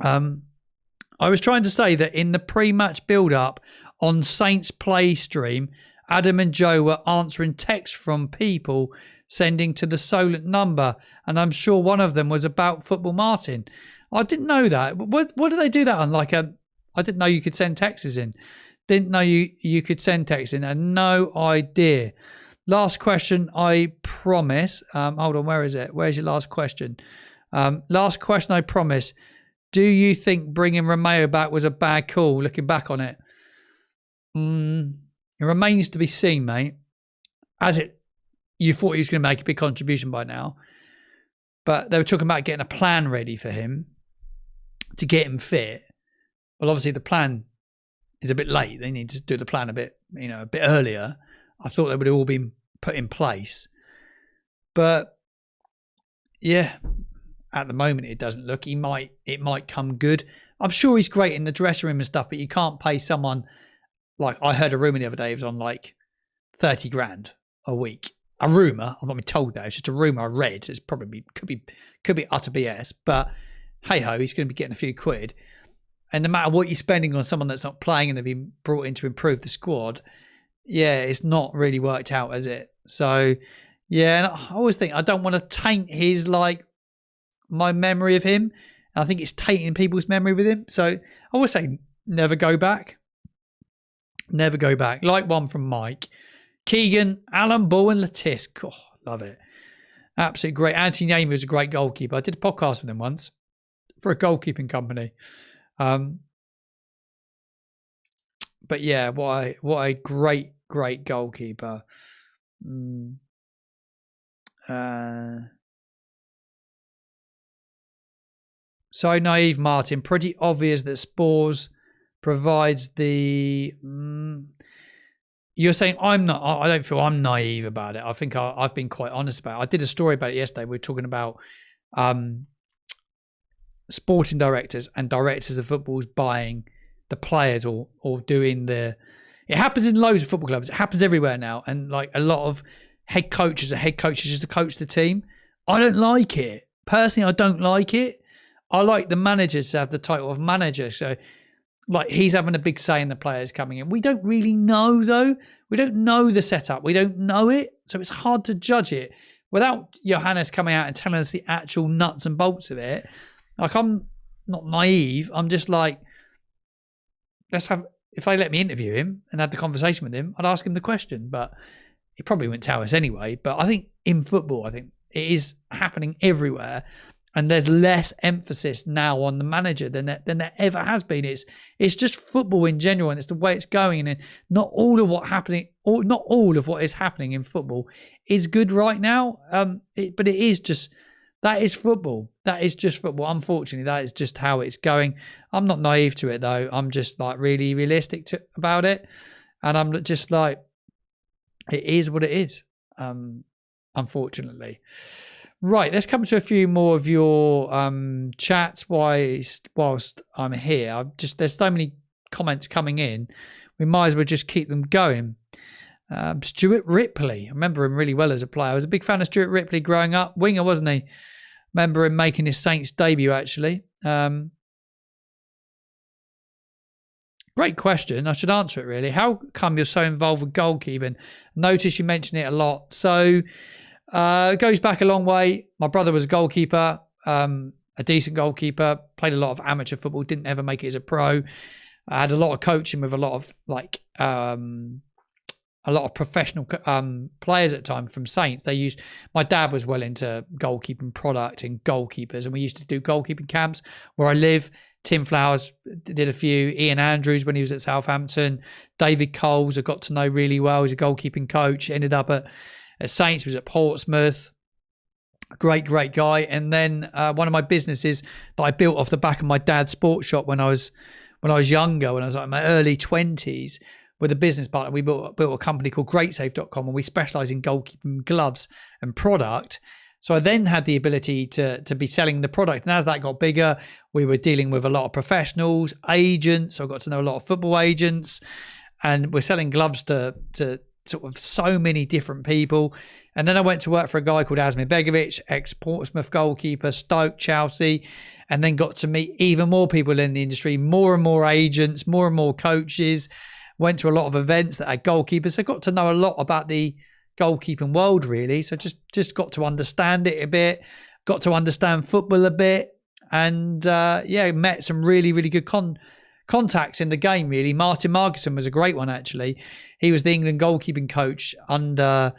I was trying to say that in the pre-match build-up on Saints Play stream, Adam and Joe were answering texts from people sending to the Solent number, and I'm sure one of them was about Football Martin. I didn't know that. What do they do that on? I didn't know you could send texts in. Didn't know you could send texts in. I had no idea. Last question, I promise. Hold on, where is it? Where's your last question? Last question, I promise. Do you think bringing Romeo back was a bad call, looking back on it? It remains to be seen, mate. You thought he was going to make a big contribution by now. But they were talking about getting a plan ready for him to get him fit. Well, obviously the plan is a bit late. They need to do the plan a bit earlier. I thought they would have all been put in place. But yeah, at the moment it doesn't look. It might come good. I'm sure he's great in the dressing room and stuff, but you can't pay someone I heard a rumour the other day. It was on 30 grand a week. A rumour. I've not been told that. It's just a rumour I read. It's probably could be utter BS. But hey ho, he's going to be getting a few quid. And no matter what you're spending on someone that's not playing and they've been brought in to improve the squad, yeah, it's not really worked out, has it? So yeah, and I always think I don't want to taint his my memory of him. I think it's tainting people's memory with him. So I always say never go back. Never go back. Like one from Mike. Keegan, Alan Bull and Latisk. Oh, love it. Absolutely great. Anthony Amy was a great goalkeeper. I did a podcast with him once for a goalkeeping company. But yeah, what a great goalkeeper. So naive, Martin. Pretty obvious that Spores provides the... You're saying I don't feel I'm naive about it. I think I've been quite honest about it. I did a story about it yesterday. We were talking about sporting directors and directors of footballs buying the players or doing the... It happens in loads of football clubs. It happens everywhere now. And a lot of head coaches just to coach the team. I don't like it. Personally, I don't like it. I like the managers to have the title of manager. So he's having a big say in the players coming in. We don't really know, though. We don't know the setup. We don't know it. So it's hard to judge it without Johannes coming out and telling us the actual nuts and bolts of it. I'm not naive. I'm just if they let me interview him and had the conversation with him, I'd ask him the question, but he probably wouldn't tell us anyway. But I think in football, it is happening everywhere. And there's less emphasis now on the manager than there ever has been. It's just football in general, and it's the way it's going. And not all of what is happening in football is good right now. But it is just that is football. That is just football. Unfortunately, that is just how it's going. I'm not naive to it though. I'm just really realistic about it, and I'm just it is what it is. Unfortunately. Right, let's come to a few more of your chats whilst I'm here. There's so many comments coming in. We might as well just keep them going. Stuart Ripley, I remember him really well as a player. I was a big fan of Stuart Ripley growing up. Winger, wasn't he? Remember him making his Saints debut, actually. Great question. I should answer it, really. How come you're so involved with goalkeeping? Notice you mention it a lot. So... it goes back a long way. My brother was a goalkeeper, a decent goalkeeper, played a lot of amateur football, didn't ever make it as a pro. I had a lot of coaching with a lot of professional players at the time from Saints. My dad was well into goalkeeping product and goalkeepers, and we used to do goalkeeping camps where I live. Tim Flowers did a few. Ian Andrews when he was at Southampton. David Coles I got to know really well. He's a goalkeeping coach. Ended up at Saints, was at Portsmouth. Great guy. And then one of my businesses that I built off the back of my dad's sports shop when I was when I was younger, when I was like in my early 20s, with a business partner. We built a company called GreatSafe.com, and we specialize in goalkeeping gloves and product. So I then had the ability to be selling the product. And as that got bigger, we were dealing with a lot of professionals, agents. So I got to know a lot of football agents, and we're selling gloves to sort of so many different people. And then I went to work for a guy called Asmir Begovic, ex-Portsmouth goalkeeper, Stoke, Chelsea, and then got to meet even more people in the industry, more and more agents, more and more coaches. Went to a lot of events that had goalkeepers. So got to know a lot about the goalkeeping world, really. So just got to understand it a bit, got to understand football a bit, and met some really, really good contacts in the game, really. Martin Markison was a great one, actually. He was the England goalkeeping coach under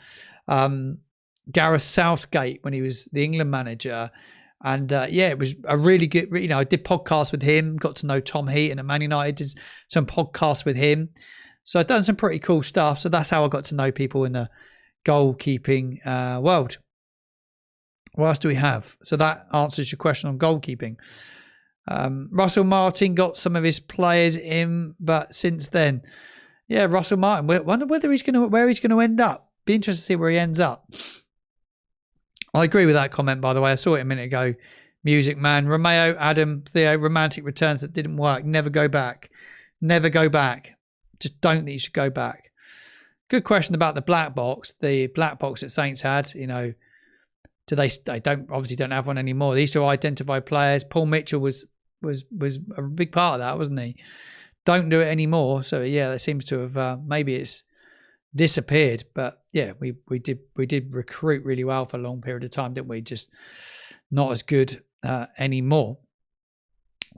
Gareth Southgate when he was the England manager. And it was a really good, I did podcasts with him, got to know Tom Heaton at Man United, did some podcasts with him. So I've done some pretty cool stuff. So that's how I got to know people in the goalkeeping world. What else do we have? So that answers your question on goalkeeping. Russell Martin got some of his players in, but since then, Russell Martin, I wonder where he's going to end up. Be interested to see where he ends up. I agree with that comment, by the way. I saw it a minute ago. Music Man, Romeo, Adam, Theo, romantic returns that didn't work. Never go back. Never go back. Just don't think you should go back. Good question about the black box. The black box that Saints had, do they obviously don't have one anymore. They used to identify players. Paul Mitchell was a big part of that, wasn't he? Don't do it anymore. So that seems to have maybe it's disappeared, but we did recruit really well for a long period of time, didn't we? Just not as good anymore.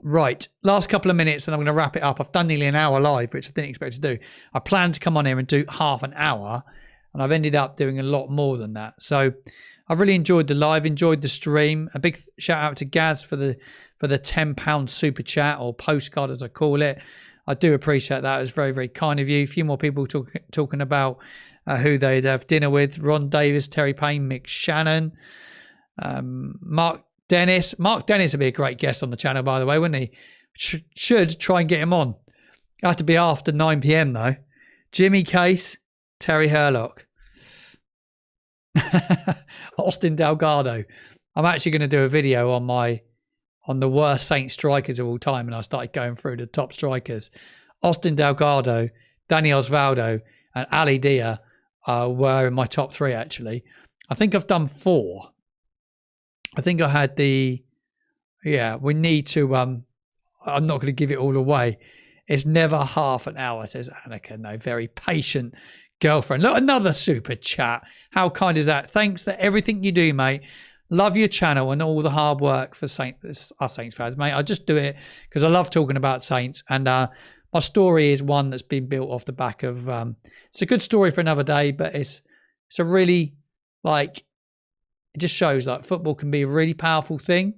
Right, last couple of minutes and I'm going to wrap it up. I've done nearly an hour live, which I didn't expect to do. I planned to come on here and do half an hour, and I've ended up doing a lot more than that. So I've really enjoyed the live, enjoyed the stream. A big shout out to Gaz for the £10 super chat, or postcard as I call it. I do appreciate that. It was very, very kind of you. A few more people talking about who they'd have dinner with. Ron Davis, Terry Payne, Mick Shannon, Mark Dennis. Mark Dennis would be a great guest on the channel, by the way, wouldn't he? Should try and get him on. It'll have to be after 9 p.m. though. Jimmy Case, Terry Herlock. Austin Delgado. I'm actually going to do a video on the worst Saints strikers of all time, and I started going through the top strikers. Austin Delgado, Danny Osvaldo, and Ali Dia were in my top 3, actually. I think I've done 4. I think I had we need to, I'm not going to give it all away. It's never half an hour, says Annika. No, very patient girlfriend. Look, another super chat. How kind is that? Thanks for everything you do, mate. Love your channel and all the hard work for us Saints fans, mate. I just do it because I love talking about Saints, and my story is one that's been built off the back of. It's a good story for another day, but it's a really it just shows like football can be a really powerful thing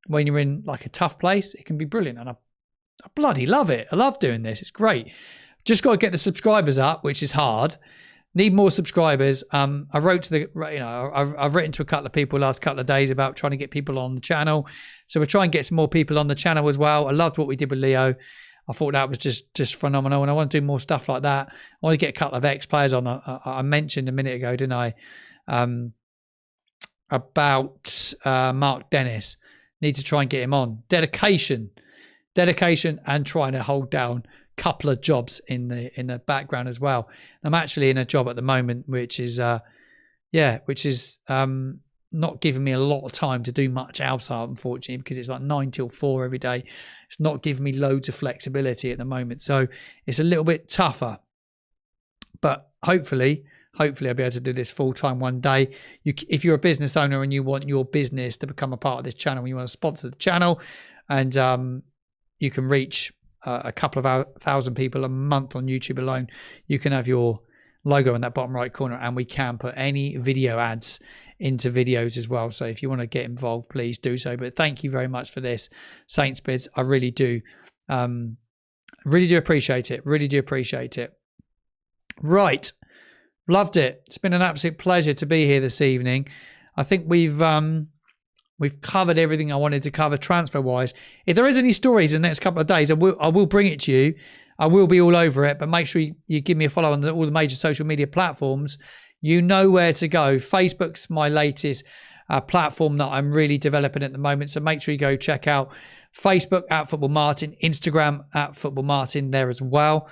when you're in like a tough place. It can be brilliant, and I bloody love it. I love doing this. It's great. Just got to get the subscribers up, which is hard. Need more subscribers. I wrote to I've written to a couple of people last couple of days about trying to get people on the channel. So we're trying to get some more people on the channel as well. I loved what we did with Leo. I thought that was just phenomenal, and I want to do more stuff like that. I want to get a couple of ex-players on. I mentioned a minute ago, didn't I, about Mark Dennis. Need to try and get him on. Dedication, and trying to hold down couple of jobs in the background as well. I'm actually in a job at the moment which is not giving me a lot of time to do much outside, unfortunately, because it's like 9 till 4 every day. It's not giving me loads of flexibility at the moment, so it's a little bit tougher, but hopefully I'll be able to do this full time one day. If you're a business owner and you want your business to become a part of this channel, and you want to sponsor the channel, and you can reach a couple of thousand people a month on YouTube alone, you can have your logo in that bottom right corner, and we can put any video ads into videos as well. So if you want to get involved, please do so. But thank you very much for this, Saints Bids. I really do appreciate it. Right, loved it. It's been an absolute pleasure to be here this evening. I think we've We've covered everything I wanted to cover transfer-wise. If there is any stories in the next couple of days, I will bring it to you. I will be all over it, but make sure you give me a follow on all the major social media platforms. You know where to go. Facebook's my latest platform that I'm really developing at the moment, so make sure you go check out Facebook at Football Martin, Instagram at Football Martin there as well.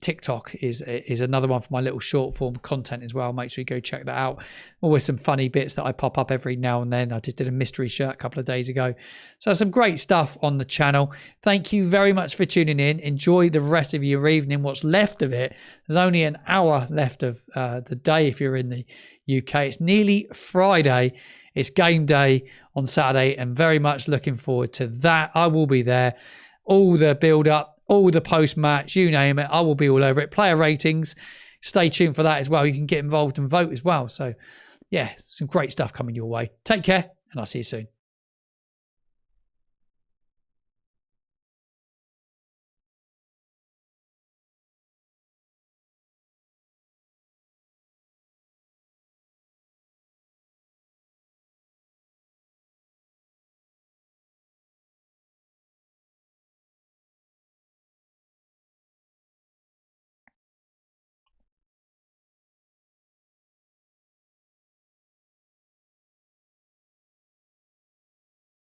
TikTok is another one for my little short form content as well. Make sure you go check that out. Always some funny bits that I pop up every now and then. I just did a mystery shirt a couple of days ago. So some great stuff on the channel. Thank you very much for tuning in. Enjoy the rest of your evening, what's left of it. There's only an hour left of the day if you're in the UK. It's nearly Friday. It's game day on Saturday and very much looking forward to that. I will be there. All the build up, all the post-match, you name it, I will be all over it. Player ratings, stay tuned for that as well. You can get involved and vote as well. So, yeah, some great stuff coming your way. Take care, and I'll see you soon.